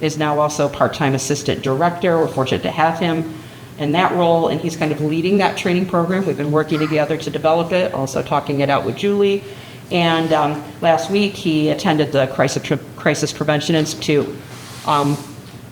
U: is now also part-time assistant director. We're fortunate to have him in that role, and he's kind of leading that training program. We've been working together to develop it, also talking it out with Julie. And last week, he attended the Crisis Prevention Institute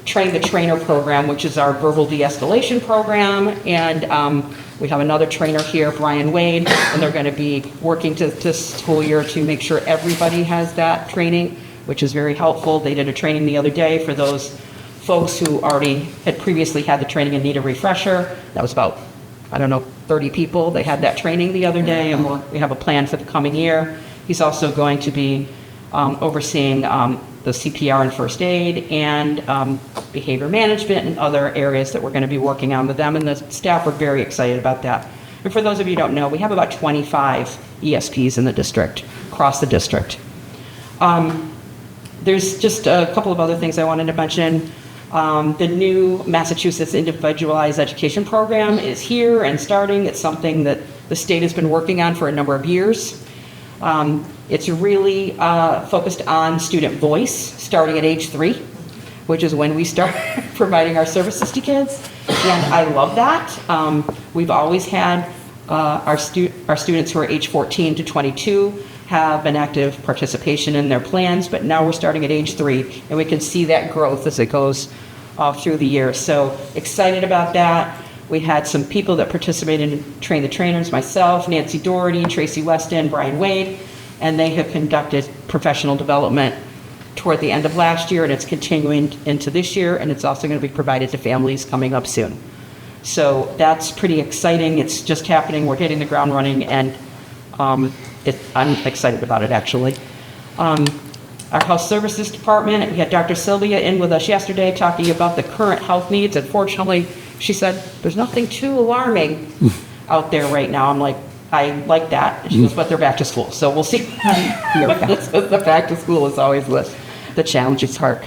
U: Train the Trainer program, which is our verbal de-escalation program. And we have another trainer here, Brian Wade, and they're going to be working this school year to make sure everybody has that training, which is very helpful. They did a training the other day for those folks who already had previously had the training and need a refresher. That was about, 30 people. They had that training the other day, and we have a plan for the coming year. He's also going to be overseeing the CPR and first aid and behavior management and other areas that we're going to be working on with them, and the staff are very excited about that. And for those of you who don't know, we have about 25 ESPs in the district, across the district. There's just a couple of other things I wanted to mention. The new Massachusetts Individualized Education Program is here and starting. It's something that the state has been working on for a number of years. It's really focused on student voice, starting at age 3, which is when we start providing our services to kids. And I love that. We've always had our students who are age 14 to 22 have an active participation in their plans, but now we're starting at age 3, and we can see that growth as it goes through the year. So excited about that. We had some people that participated in Train the Trainers, myself, Nancy Doherty, Tracy Weston, Brian Wade, and they have conducted professional development toward the end of last year, and it's continuing into this year, and it's also going to be provided to families coming up soon. So that's pretty exciting. It's just happening. We're hitting the ground running, and I'm excited about it, actually. Our health services department, we had Dr. Sylvia in with us yesterday talking about the current health needs. Unfortunately, she said, there's nothing too alarming out there right now. I'm like, I like that. She goes, but they're back to school. So we'll see. The back to school is always the challenging part.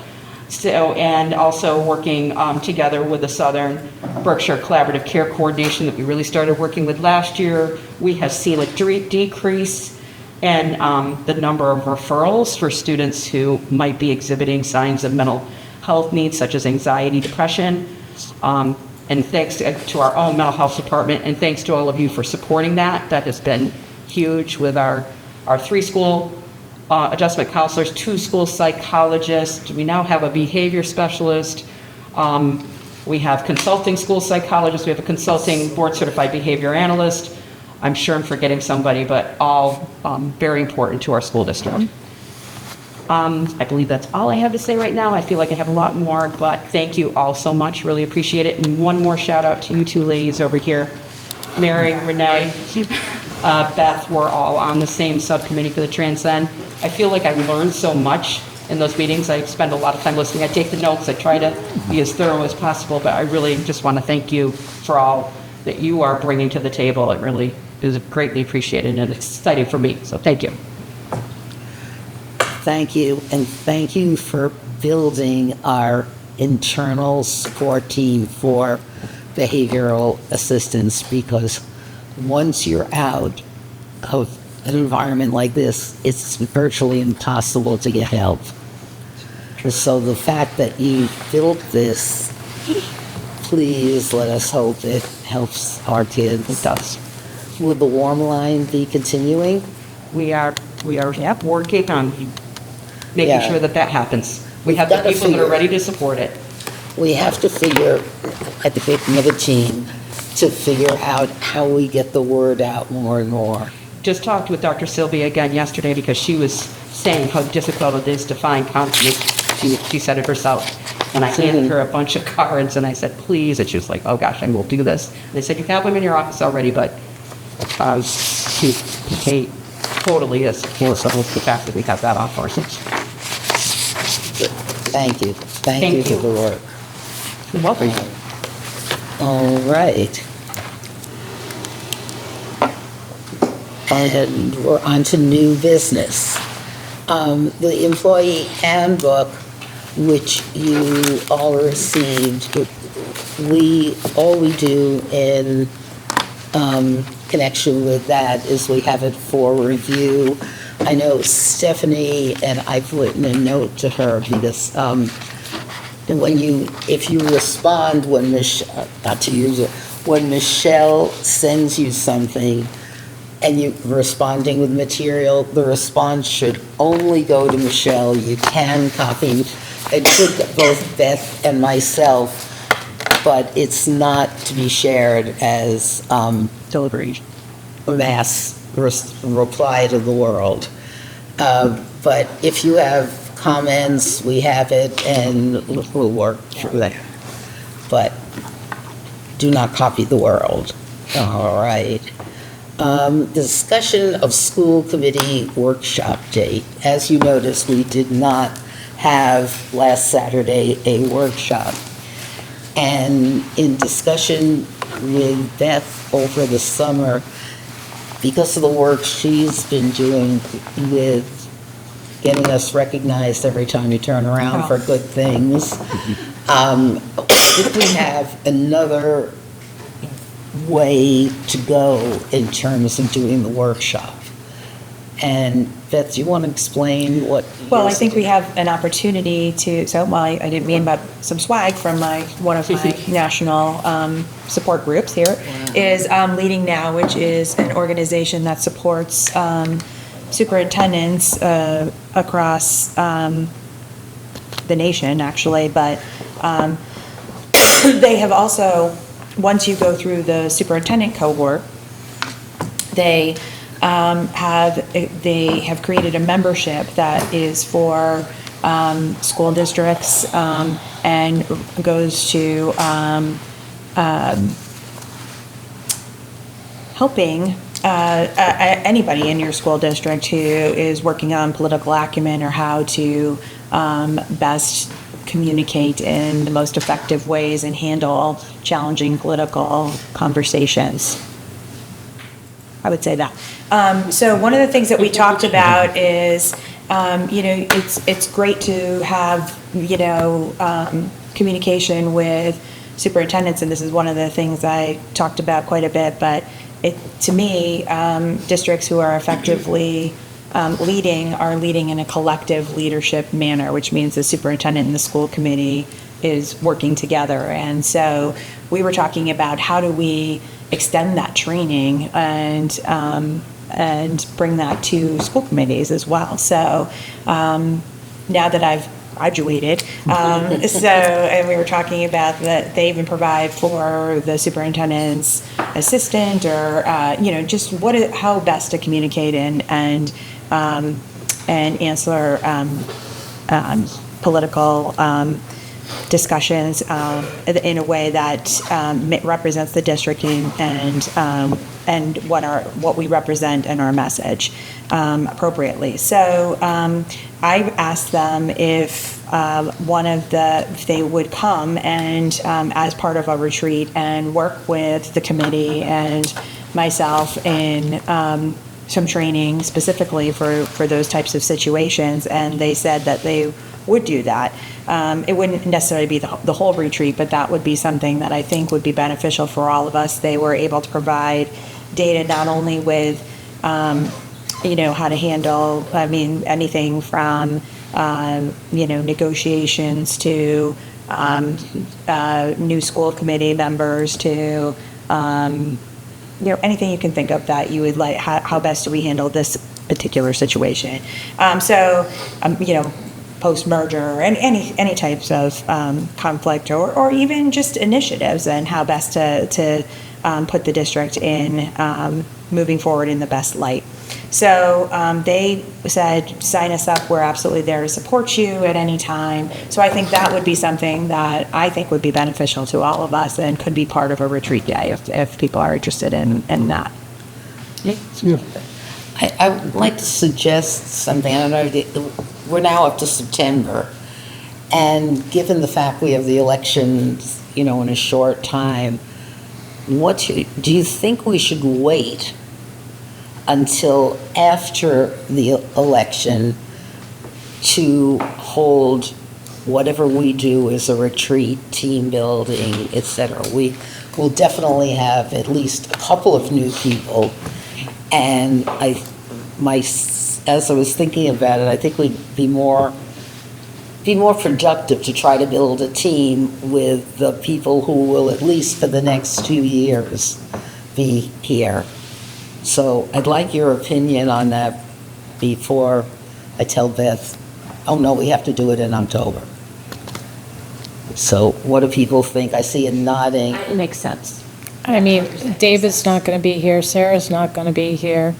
U: So, and also working together with the Southern Berkshire Collaborative Care Coordination that we really started working with last year. We have seen a decrease in the number of referrals for students who might be exhibiting signs of mental health needs, such as anxiety, depression. And thanks to our own mental health department, and thanks to all of you for supporting that. That has been huge with our 3 school adjustment counselors, 2 school psychologists. We now have a behavior specialist. We have consulting school psychologists. We have a consulting board certified behavior analyst. I'm sure I'm forgetting somebody, but all very important to our school district. I believe that's all I have to say right now. I feel like I have a lot more, but thank you all so much. Really appreciate it. And one more shout out to you 2 ladies over here. Mary, Renee, Beth, we're all on the same subcommittee for the Transcend. I feel like I learned so much in those meetings. I spend a lot of time listening. I take the notes. I try to be as thorough as possible, but I really just want to thank you for all that you are bringing to the table. It really is greatly appreciated and exciting for me. So thank you.
B: thank you, and thank you for building our internal support team for behavioral assistance, because once you're out of an environment like this, it's virtually impossible to get help. So the fact that you built this, please let us hope it helps our kids. It does. Will the warm line be continuing?
U: We are working on making
B: Yeah.
U: sure that happens. We
B: We've
U: have the
B: gotta
U: people that are
B: figure-
U: ready to support it.
B: We have to figure, I think we have another team, to figure out how we get the word out more and more.
U: Just talked with Dr. Sylvia again yesterday because she was saying how difficult it is to find counselors. She said it herself. And I handed her a bunch of cards and I said, please. And she was like, oh gosh, I will do this. And they said, you have them in your office already, but Kate totally is supportive of the fact that we have that off our system.
B: Thank you. Thank you for the work.
U: You're welcome.
B: All right. And we're on to new business. The employee handbook, which you all received, all we do in connection with that is we have it for review. I know Stephanie, and I've written a note to her because if you respond when when Michelle sends you something and you're responding with material, the response should only go to Michelle. You can copy it to both Beth and myself, but it's not to be shared as
U: deliberation,
B: mass reply to the world. But if you have comments, we have it, and we'll work through that. But do not copy the world. All right. Discussion of school committee workshop date. As you noticed, we did not have last Saturday a workshop. And in discussion with Beth over the summer, because of the work she's been doing with getting us recognized every time you turn around for good things, if we have another way to go in terms of doing the workshop. And Beth, do you want to explain what?
A: Well, I think we have an opportunity to, I didn't mean about some swag from one of my national support groups here, is Leading Now, which is an organization that supports superintendents across the nation, actually, but they have also, once you go through the superintendent cohort, they have created a membership that is for school districts and goes to helping anybody in your school district who is working on political acumen or how to best communicate in the most effective ways and handle challenging political conversations. I would say that. So one of the things that we talked about is, it's great to have, communication with superintendents, and this is one of the things I talked about quite a bit, but to me, districts who are effectively leading are leading in a collective leadership manner, which means the superintendent and the school committee is working together. And so we were talking about how do we extend that training and bring that to school committees as well. So now that I've graduated, and we were talking about that they even provide for the superintendent's assistant or just how best to communicate and answer political discussions in a way that represents the district and what we represent and our message appropriately. So I asked them if if they would come and as part of a retreat and work with the committee and myself in some training specifically for those types of situations, and they said that they would do that. It wouldn't necessarily be the whole retreat, but that would be something that I think would be beneficial for all of us. They were able to provide data not only with, how to handle, anything from, negotiations to new school committee members to, anything you can think of that you would like, how best do we handle this particular situation? Post-merger or any types of conflict or even just initiatives and how best to put the district in moving forward in the best light. So they said, sign us up. We're absolutely there to support you at any time. So I think that would be something that I think would be beneficial to all of us and could be part of a retreat day if people are interested in that.
B: I would like to suggest something. I don't know, we're now up to September, and given the fact we have the elections, in a short time, do you think we should wait until after the election to hold whatever we do as a retreat, team building, etc.? We will definitely have at least a couple of new people. And as I was thinking about it, I think we'd be more productive to try to build a team with the people who will, at least for the next 2 years, be here. So I'd like your opinion on that before I tell Beth, oh no, we have to do it in October. So what do people think? I see a nodding.
J: It makes sense. I mean, David's not going to be here, Sarah's not going to be here.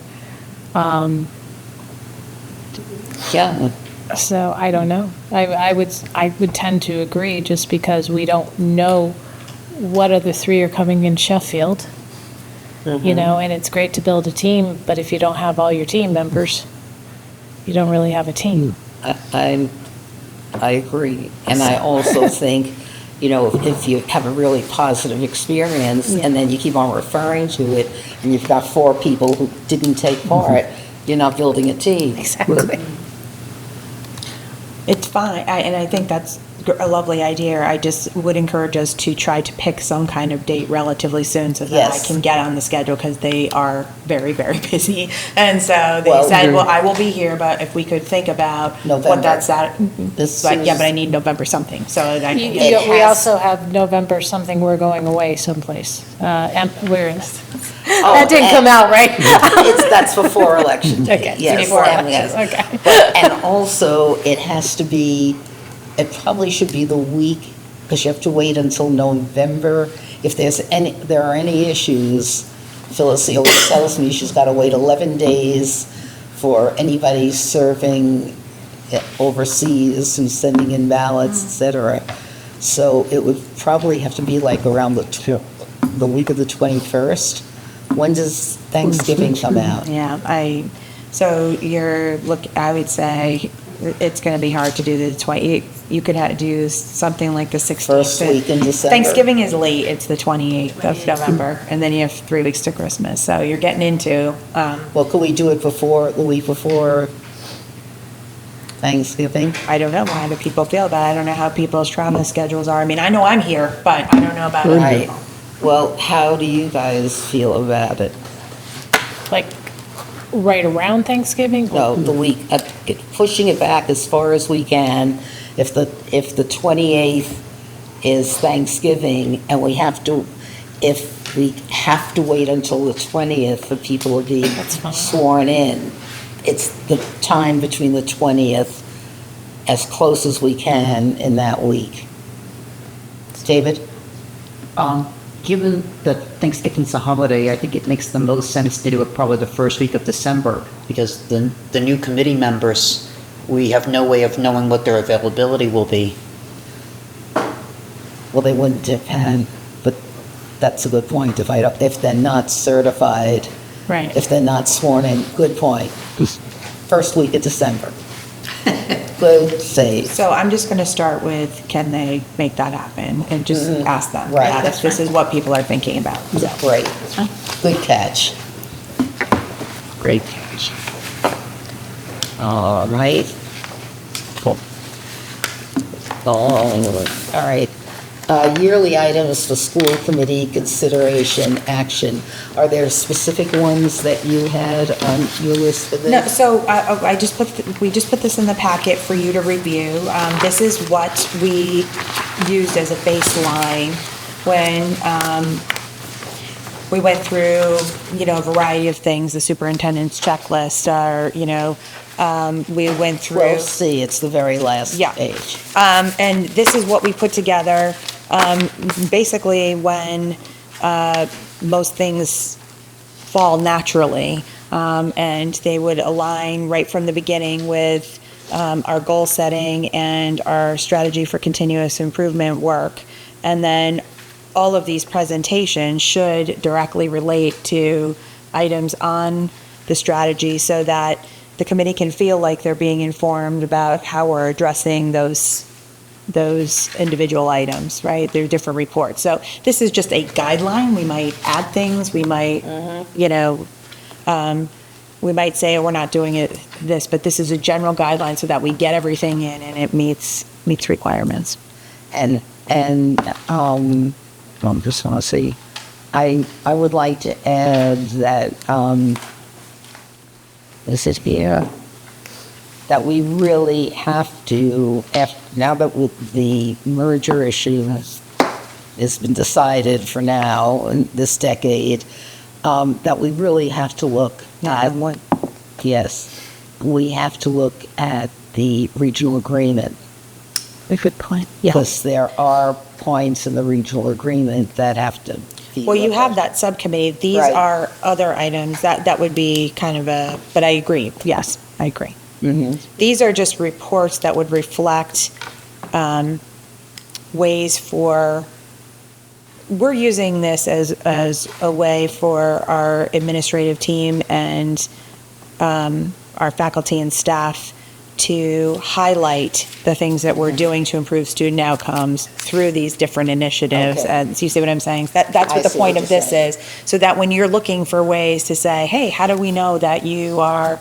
B: Yeah.
J: So I don't know. I would tend to agree just because we don't know what other three are coming in Sheffield. And it's great to build a team, but if you don't have all your team members, you don't really have a team.
B: I agree. And I also think, if you have a really positive experience and then you keep on referring to it and you've got 4 people who didn't take part, you're not building a team.
A: Exactly. It's fine, and I think that's a lovely idea. I just would encourage us to try to pick some kind of date relatively soon so that I can get on the schedule because they are very, very busy. And so they said, well, I will be here, but if we could think about
B: November.
A: what that's at. But I need November something. So that I can
J: We also have November something, we're going away someplace. And where is? That didn't come out, right?
B: That's before election.
J: Okay.
B: Yes,
J: Before
B: yes.
J: election, okay.
B: And also, it has to be, it probably should be the week, because you have to wait until November. If there are any issues, Phyllis always tells me she's got to wait 11 days for anybody serving overseas who's sending in ballots, et cetera. So it would probably have to be like around the week of the 21st. When does Thanksgiving come out?
A: Yeah, I would say it's going to be hard to do the 28th. You could do something like the 16th.
B: First week in December.
A: Thanksgiving is late. It's the 28th of November, and then you have 3 weeks to Christmas. So you're getting into.
B: Well, could we do it the week before Thanksgiving?
A: I don't know how do people feel about it. I don't know how people's travel schedules are. I mean, I know I'm here, but I don't know about
B: Right. Well, how do you guys feel about it?
J: Like, right around Thanksgiving?
B: No, the week, pushing it back as far as we can. If the 28th is Thanksgiving and if we have to wait until the 20th for people to be sworn in, it's the time between the 20th as close as we can in that week. David?
S: Given that Thanksgiving's a holiday, I think it makes the most sense to do it probably the first week of December, because the new committee members, we have no way of knowing what their availability will be.
B: Well, they wouldn't depend, but that's a good point. If they're not certified,
J: right?
B: If they're not sworn in, good point. First week of December. Good save.
A: So I'm just going to start with, can they make that happen? And just ask them.
B: Right.
A: This is what people are thinking about. So.
B: Great. Good catch. Great. All right.
P: Cool.
B: All right. Yearly items for school committee consideration action. Are there specific ones that you had on your list of
A: No,
B: this?
A: so we just put this in the packet for you to review. This is what we used as a baseline when we went through, a variety of things, the superintendent's checklist, we went through.
B: Well, see, it's the very last
A: Yeah.
B: page.
A: And this is what we put together, basically when most things fall naturally, and they would align right from the beginning with our goal setting and our strategy for continuous improvement work. And then all of these presentations should directly relate to items on the strategy so that the committee can feel like they're being informed about how we're addressing those individual items, right? They're different reports. So this is just a guideline. We might add things. We might, we might say, oh, we're not doing it this, but this is a general guideline so that we get everything in and it meets requirements.
B: And I'm just want to see, I would like to add that, is it here? That we really have to, now that the merger issue has been decided for now in this decade, that we really have to look at we have to look at the regional agreement.
A: A good point. Yeah.
B: Because there are points in the regional agreement that have to be.
A: Well, you have that subcommittee. These
B: Right.
A: are other items that would be kind of but I agree. Yes, I agree.
B: Mm-hmm.
A: These are just reports that would reflect ways for, we're using this as a way for our administrative team and our faculty and staff to highlight the things that we're doing to improve student outcomes through these different initiatives.
B: Okay.
A: And so you see what I'm saying? That's what the
B: see
A: point
B: what
A: of
B: you're
A: this is, so that when you're looking for ways to say, hey, how do we know that you are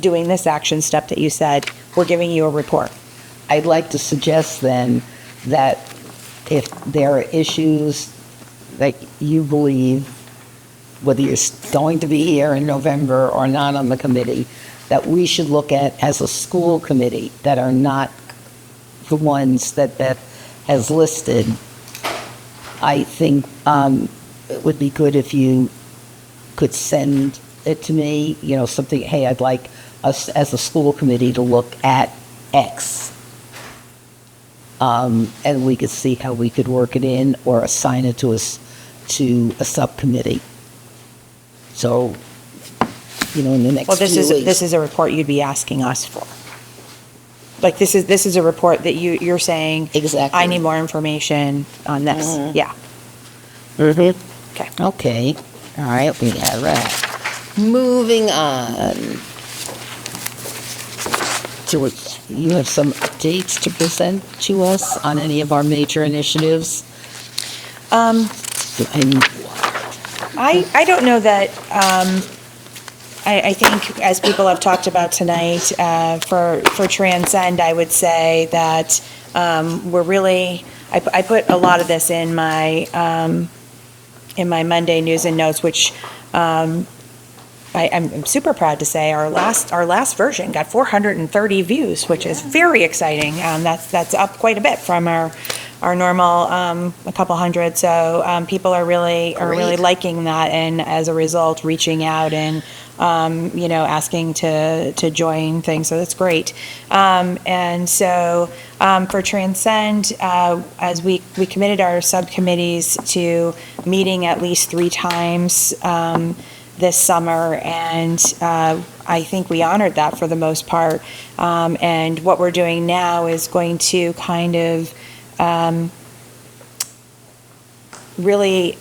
A: doing this action step that you said, we're giving you a report.
B: I'd like to suggest then that if there are issues that you believe, whether you're going to be here in November or not on the committee, that we should look at as a school committee that are not the ones that Beth has listed, I think it would be good if you could send it to me, something, hey, I'd like us as a school committee to look at X. And we could see how we could work it in or assign it to a subcommittee. So, in the next
A: Well,
B: few weeks.
A: this is a report you'd be asking us for. Like, this is a report that you're saying,
B: exactly.
A: I need more information on this.
B: Mhm.
A: Yeah.
B: Mm-hmm.
A: Okay.
B: Okay. All right, we have that. Moving on. You have some updates to present to us on any of our major initiatives?
A: I don't know that, I think as people have talked about tonight, for Transcend, I would say that we're really, I put a lot of this in my Monday news and notes, which I'm super proud to say our last version got 430 views, which is very exciting. That's up quite a bit from our normal a couple hundred. So people are really liking that, and as a result, reaching out and asking to join things. So that's great. And so for Transcend, as we committed our subcommittees to meeting at least 3 times this summer, and I think we honored that for the most part. And what we're doing now is going to kind of really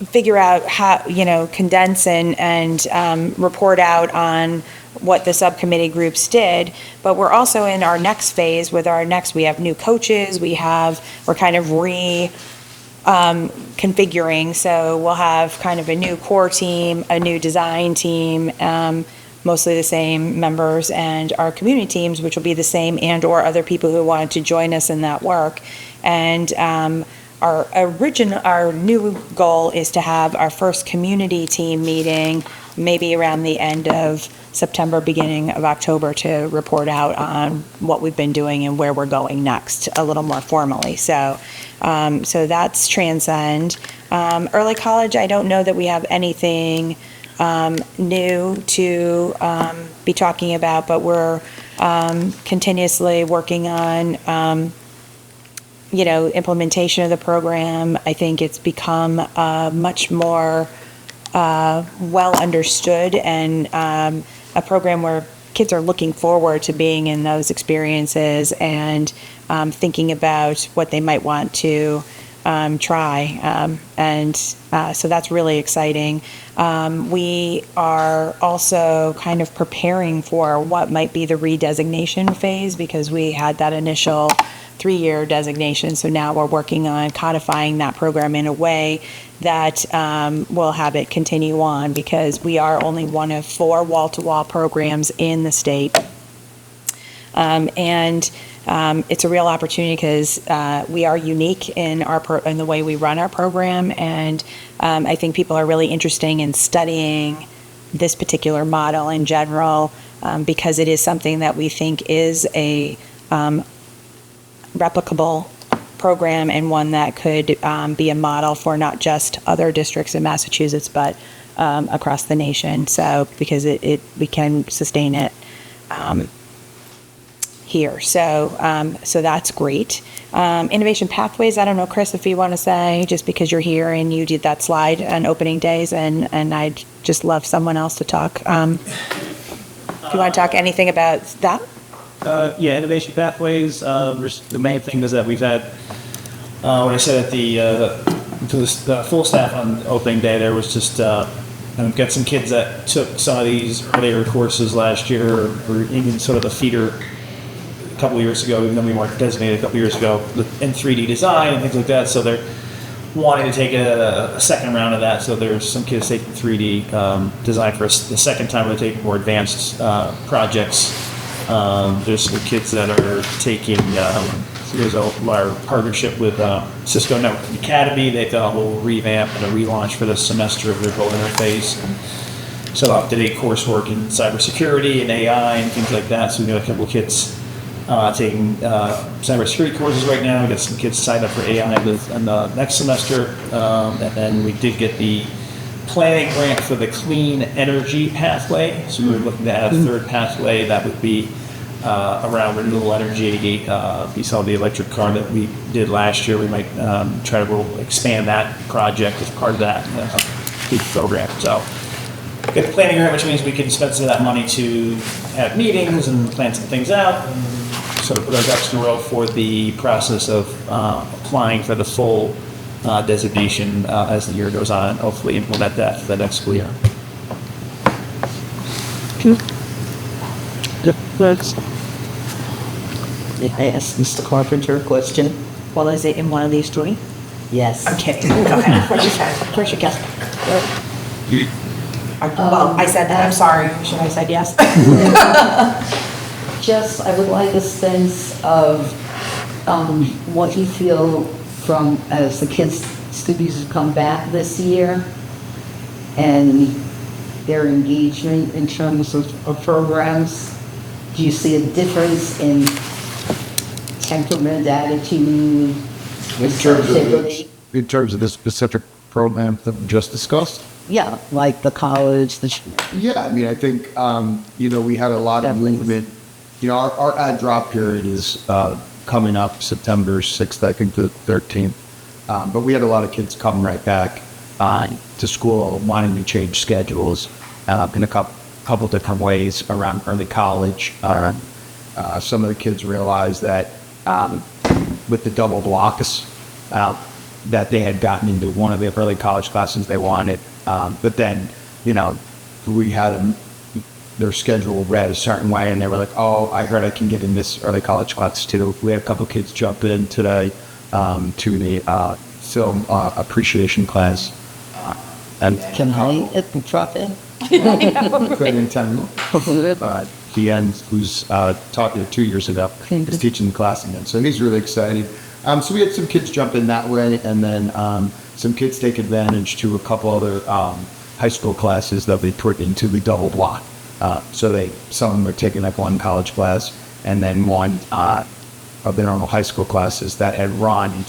A: figure out how, condense and report out on what the subcommittee groups did. But we're also in our next phase with we have new coaches, we're kind of configuring. So we'll have kind of a new core team, a new design team, mostly the same members, and our community teams, which will be the same, and or other people who wanted to join us in that work. And our new goal is to have our first community team meeting maybe around the end of September, beginning of October, to report out on what we've been doing and where we're going next, a little more formally. So that's Transcend. Early college, I don't know that we have anything new to be talking about, but we're continuously working on implementation of the program. I think it's become much more well understood, and a program where kids are looking forward to being in those experiences and thinking about what they might want to try. So that's really exciting. We are also kind of preparing for what might be the redesignation phase, because we had that initial 3-year designation. So now we're working on codifying that program in a way that will have it continue on, because we are only one of 4 wall-to-wall programs in the state. It's a real opportunity because we are unique in in the way we run our program, and I think people are really interested in studying this particular model in general, because it is something that we think is a replicable program, and one that could be a model for not just other districts in Massachusetts, but across the nation. So because we can sustain it here. So that's great. Innovation Pathways, I don't know, Chris, if you want to say, just because you're here and you did that slide on opening days, and I'd just love someone else to talk. If you want to talk anything about that?
D: Yeah, Innovation Pathways. The main thing is that we've had, when I said at the full staff on opening day, there was just got some kids that took some of these earlier courses last year, or even sort of the feeder a couple of years ago, even though we weren't designated a couple of years ago, in 3D design and things like that. So they're wanting to take a second round of that. So there's some kids taking 3D design for the second time. They're taking more advanced projects. There's some kids that are taking, there's our partnership with Cisco Network Academy. They've done a whole revamp and a relaunch for this semester of their whole interface. So up-to-date coursework in cybersecurity and AI and things like that. So we've got a couple of kids taking cybersecurity courses right now. We've got some kids signed up for AI in the next semester. And then we did get the planning grant for the clean energy pathway. So we're looking to add a third pathway that would be around renewable energy. You saw the electric car that we did last year. We might try to expand that project as part of that program. So get the planning grant, which means we can spend some of that money to have meetings and plan some things out, and sort of put our ducks in a row for the process of applying for the full designation as the year goes on, and hopefully implement that for the next school year.
B: I asked Mr. Carpenter a question.
A: Well, is it in one of these 3?
B: Yes.
A: Okay. Go ahead. Where's your guess? Well, I said that. I'm sorry. Should I said yes?
B: Just, I would like a sense of what you feel from as the students have come back this year, and their engagement in terms of programs. Do you see a difference in temperament, attitude, receptivity?
N: In terms of this specific program that we just discussed?
B: Yeah, like the college.
N: Yeah, I mean, I think, we had a lot of movement. Our ad drop period is coming up September 6th, I think the 13th. But we had a lot of kids come right back to school wanting to change schedules in a couple different ways around early college. Some of the kids realized that with the double blocks that they had gotten into one of the early college classes they wanted. But then, we had their schedule read a certain way, and they were like, oh, I heard I can get in this early college class too. We had a couple kids jump in today to the film appreciation class. And
B: Can I drop in?
N: Superintendent the end, who's taught here 2 years ago, is teaching the class again. So he's really excited. So we had some kids jump in that way, and then some kids take advantage to a couple other high school classes that they put into the double block. So some of them are taking like one college class, and then one of the normal high school classes that had run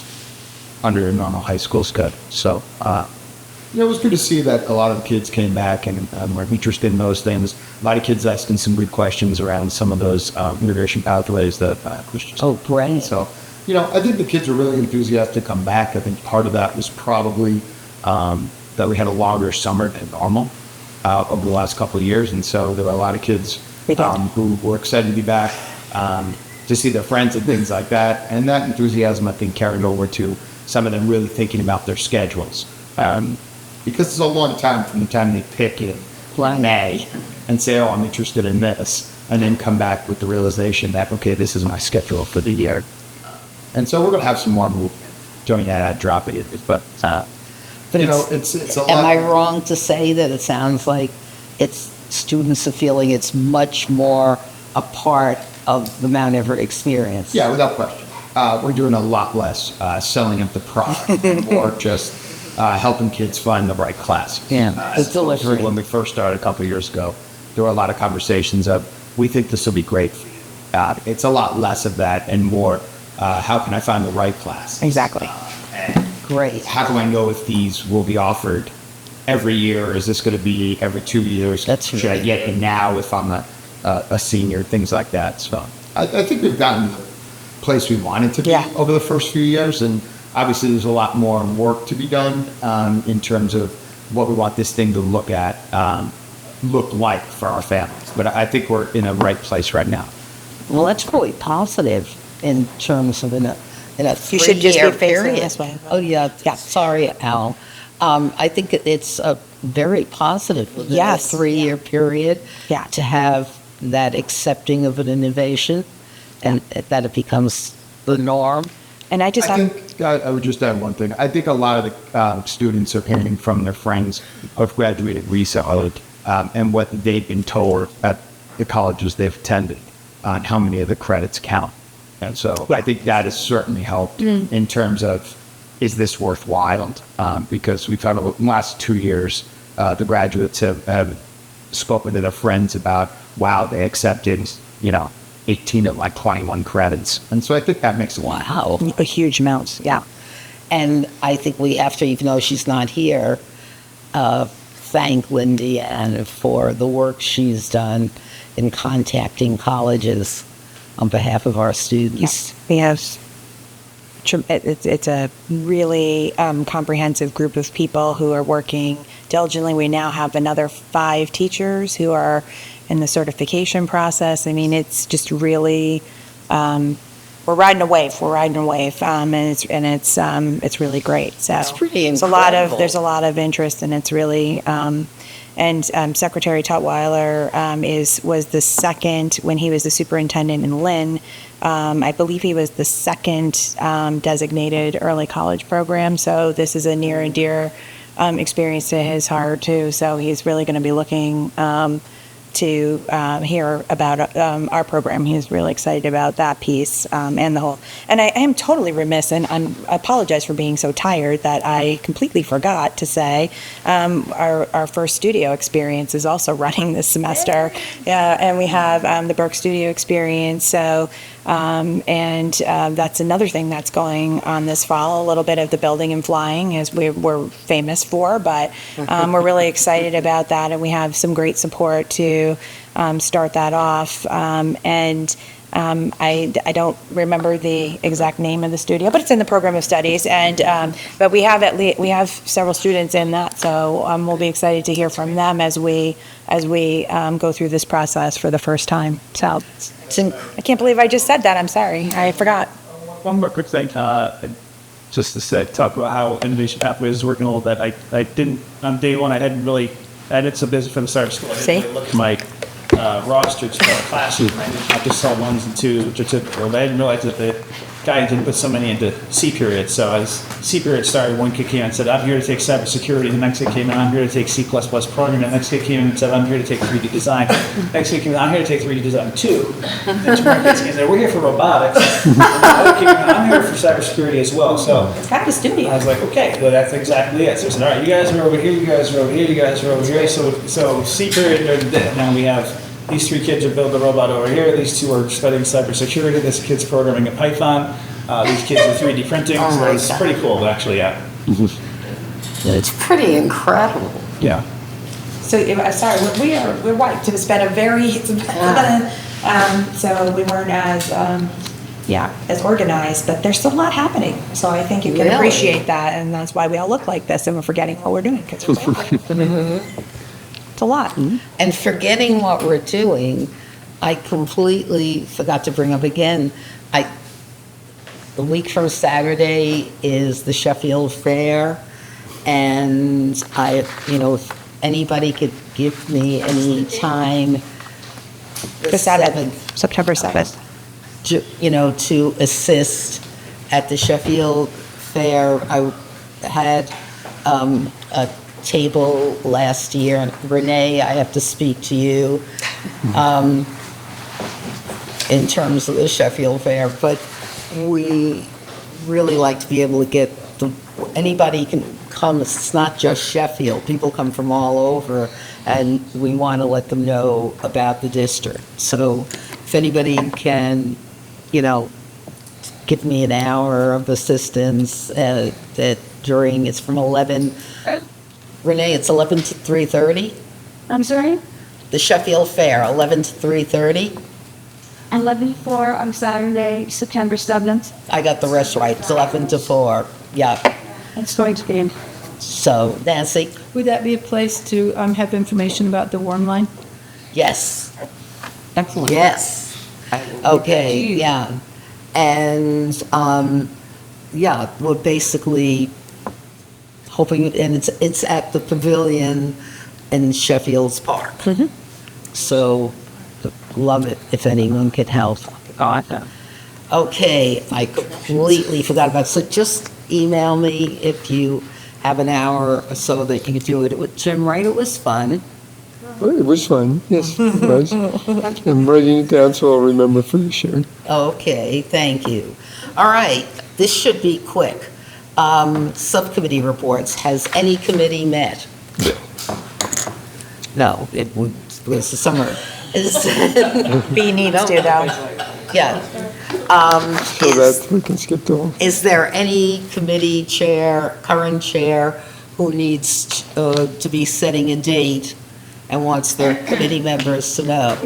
N: under a normal high school schedule. So it was good to see that a lot of the kids came back and were interested in those things. A lot of kids asking some good questions around some of those integration pathways that Christian.
B: Oh, great.
N: So, I think the kids are really enthusiastic to come back. I think part of that was probably that we had a longer summer than normal over the last couple of years. And so there were a lot of kids who were excited to be back, to see their friends and things like that. And that enthusiasm, I think, carried over to some of them really thinking about their schedules. Because it's a long time from the time they pick in May and say, oh, I'm interested in this, and then come back with the realization that, okay, this is my schedule for the year. And so we're going to have some more movement during that drop it. But it's a lot.
B: Am I wrong to say that it sounds like students are feeling it's much more a part of the Mount Everett experience?
N: Yeah, without question. We're doing a lot less selling of the product and more just helping kids find the right class.
B: Yeah, it's delivery.
N: When we first started a couple of years ago, there were a lot of conversations of, we think this will be great. It's a lot less of that and more, how can I find the right class?
A: Exactly.
B: Great.
N: How do I know if these will be offered every year? Or is this going to be every 2 years? Should I get in now if I'm a senior? Things like that. So I think we've gotten the place we wanted to be over the first few years, and obviously there's a lot more work to be done in terms of what we want this thing to look like for our families. But I think we're in a right place right now.
B: Well, that's really positive in terms of in a
A: You should just be
B: 3-year
A: facing
B: period.
A: this way.
B: Oh yeah. Sorry, Al. I think it's very positive within a 3-year period to have that accepting of an innovation and that it becomes the norm.
A: And I
N: would just add one thing. I think a lot of the students are hearing from their friends who have graduated recently and what they've been told at the colleges they've attended on how many of the credits count. And so I think that has certainly helped in terms of, is this worthwhile? Because we've had, in the last 2 years, the graduates have spoken to their friends about, wow, they accepted, 18 of like 21 credits. And so I think that makes
B: a
A: huge amount. Yeah.
B: And I think we have to, even though she's not here, thank Lindy Ann for the work she's done in contacting colleges on behalf of our students.
A: Yes, we have. It's a really comprehensive group of people who are working diligently. We now have another 5 teachers who are in the certification process. I mean, it's just really, we're riding a wave. And it's really great. So
B: it's pretty
A: incredible. There's a lot of interest, and it's really. And Secretary Tutwiler was the second, when he was the superintendent in Lynn, I believe he was the second designated early college program. So this is a near and dear experience to his heart too. So he's really going to be looking to hear about our program. He's really excited about that piece and the whole. And I am totally remiss, and I apologize for being so tired that I completely forgot to say our first studio experience is also running this semester. And we have the Berk Studio experience. So that's another thing that's going on this fall. A little bit of the building and flying, as we're famous for, but we're really excited about that, and we have some great support to start that off. I don't remember the exact name of the studio, but it's in the program of studies. But we have several students in that, so we'll be excited to hear from them as we go through this process for the first time. So I can't believe I just said that. I'm sorry, I forgot.
D: One more quick thing, just to talk about how Innovation Pathways is working a little bit. I didn't on day one. I did some business from the start of school. I didn't really look at my roster to our classes. I just saw 1s and 2s, which are typical. But I didn't realize that guy didn't put so many into C period. So as C period started, one kid came in and said, I'm here to take cybersecurity. The next kid came in, I'm here to take C++ programming. The next kid came in and said, I'm here to take 3D design. Next kid came in, I'm here to take 3D design too. And then two more kids came in and said, we're here for robotics. And the other kid came in, I'm here for cybersecurity as well. So
A: It's kind of a studio.
D: I was like, okay, well, that's exactly it. So I said, all right, you guys are over here, you guys are over here, you guys are over here. So C period, now we have these three kids are building a robot over here. These two are studying cybersecurity. This kid's programming in Python. These kids are 3D printing.
Q: Oh
D: so
Q: my
D: it's
Q: God.
D: pretty cool, actually, yeah.
Q: It's pretty incredible.
D: Yeah.
A: So, sorry, we're white. It's been a very, so we weren't as, as organized, but there's still a lot happening. So I think you can
Q: Really?
A: appreciate that, and that's why we all look like this, and we're forgetting what we're doing, because it's a lot.
B: And forgetting what we're doing, I completely forgot to bring up again, the week from Saturday is the Sheffield Fair, and if anybody could give me any time.
A: The 7th, September 7th.
B: To assist at the Sheffield Fair. I had a table last year, and Renee, I have to speak to you in terms of the Sheffield Fair, but we really like to be able to get anybody can come. It's not just Sheffield. People come from all over, and we want to let them know about the district. So if anybody can, give me an hour of assistance it's from 11. Renee, it's 11 to 3:30?
E: I'm sorry?
B: The Sheffield Fair, 11 to 3:30?
E: 11 to 4 on Saturday, September 7th.
B: I got the rest right. It's 11 to 4. Yeah.
E: It's going to be.
B: So, Nancy?
L: Would that be a place to have information about the warm line?
B: Yes.
L: Excellent.
B: Yes. Okay, yeah. And, we're basically hoping, and it's at the pavilion in Sheffield's Park. So, love it if anyone could help.
L: Awesome.
B: Okay, I completely forgot about it. So just email me if you have an hour or so that you can do it with Jim, right? It was fun.
M: Well, it was fun. Yes, it was. I'm writing it down so I'll remember for sure.
B: Okay, thank you. All right, this should be quick. Subcommittee reports. Has any committee met? No, it was the summer.
A: B needs to, though.
B: Yeah.
M: So that we can skip to.
B: Is there any committee chair, current chair, who needs to be setting a date and wants their committee members to know?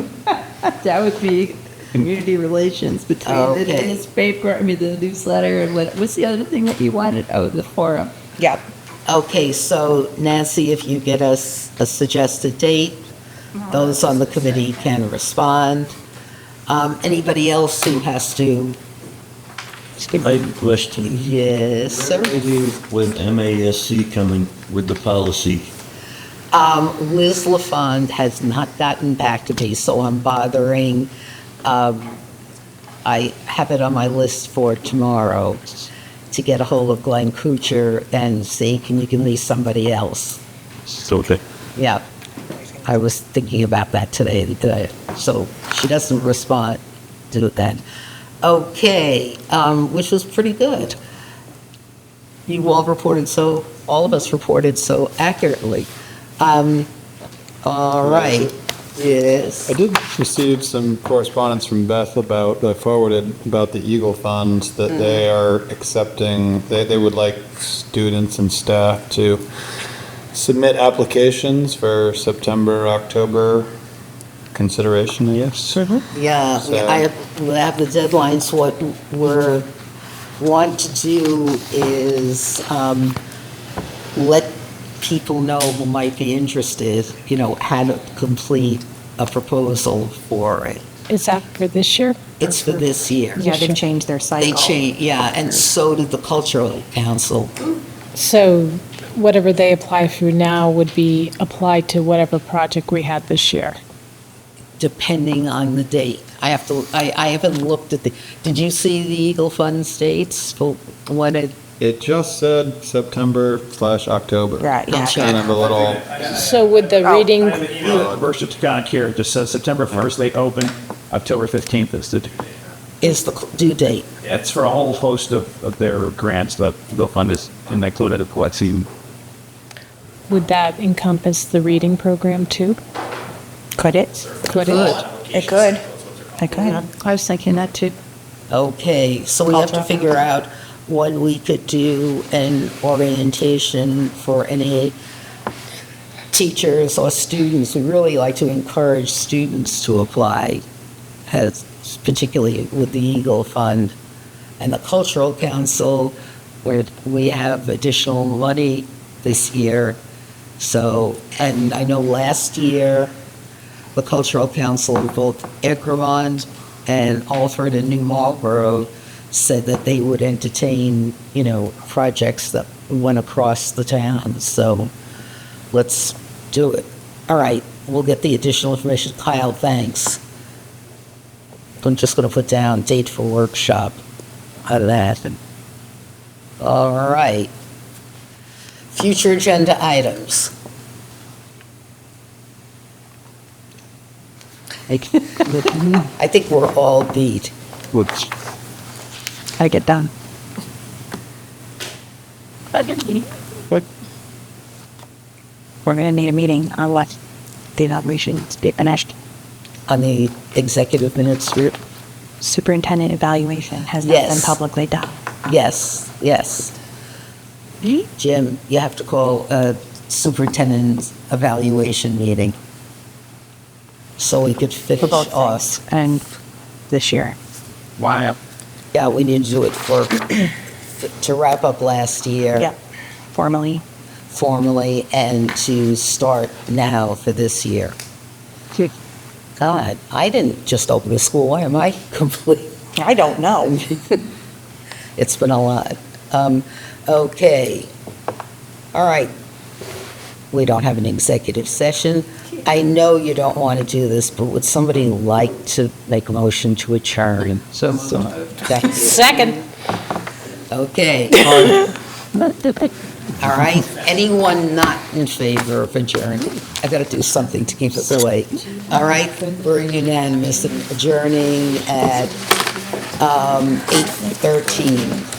L: That would be community relations between the newspaper, the newsletter, and what's the other thing that you wanted? Oh, the forum.
B: Yeah. Okay, so Nancy, if you get us a suggested date, those on the committee can respond. Anybody else who has to?
P: I have a question.
B: Yes, sir.
P: With MASC coming with the policy,
B: Liz LaFond has not gotten back to me, so I'm bothering. I have it on my list for tomorrow to get a hold of Glenn Kuchar and see, can you give me somebody else?
P: okay.
B: Yeah. I was thinking about that today, so she doesn't respond to that. Okay, which was pretty good. You all of us reported so accurately. All right, yes.
G: I did receive some correspondence from Beth about the Eagle Fund, that they are accepting, they would like students and staff to submit applications for September, October consideration, I guess.
B: Yeah,
G: So-
B: I have the deadlines. What we want to do is let people know who might be interested, how to complete a proposal for it.
J: Is that for this year?
B: It's for this year.
A: Yeah, they've changed their cycle.
B: And so did the Cultural Council.
J: So whatever they apply through now would be applied to whatever project we had this year.
B: Depending on the date. I haven't looked at did you see the Eagle Fund dates for when it?
G: It just said September/October.
A: Right, yeah.
G: Kind of a little.
J: So with the reading,
D: Berkshire County here, it just says September 1st they open, October 15th is the due date.
B: Is the due date?
D: It's for a whole host of their grants that the fund is included in collecting.
J: would that encompass the reading program too?
A: Could it?
J: Could
B: Good.
A: It could. It could.
U: I was thinking that too.
B: Okay, so we have to figure out when we could do an orientation for any teachers or students. We really like to encourage students to apply, particularly with the Eagle Fund and the Cultural Council, where we have additional money this year. So, and I know last year, the Cultural Council in both Egremont and Alford and New Marlborough said that they would entertain, projects that went across the town. So let's do it. All right, we'll get the additional information. Kyle, thanks. I'm just going to put down date for workshop out of that. All right. Future agenda items. I think we're all beat.
D: Whoops.
A: I get done.
D: What?
A: We're going to need a meeting on what the evaluations be finished.
B: On the executive minutes group?
A: Superintendent evaluation has not been publicly done.
B: Yes, yes. Jim, you have to call a superintendent evaluation meeting so we could finish off.
A: And this year.
D: Wow.
B: Yeah, we need to do it to wrap up last year.
A: Yeah, formally.
B: Formally, and to start now for this year. God, I didn't just open a school. Why am I complete?
A: I don't know.
B: It's been a lot. Okay. All right. We don't have an executive session. I know you don't want to do this, but would somebody like to make a motion to adjourn?
D: So
B: Thank you.
J: Second.
B: Okay. All right. Anyone not in favor of adjourning? I got to do something to keep us awake. All right. We're unanimous in adjourning at 8:13.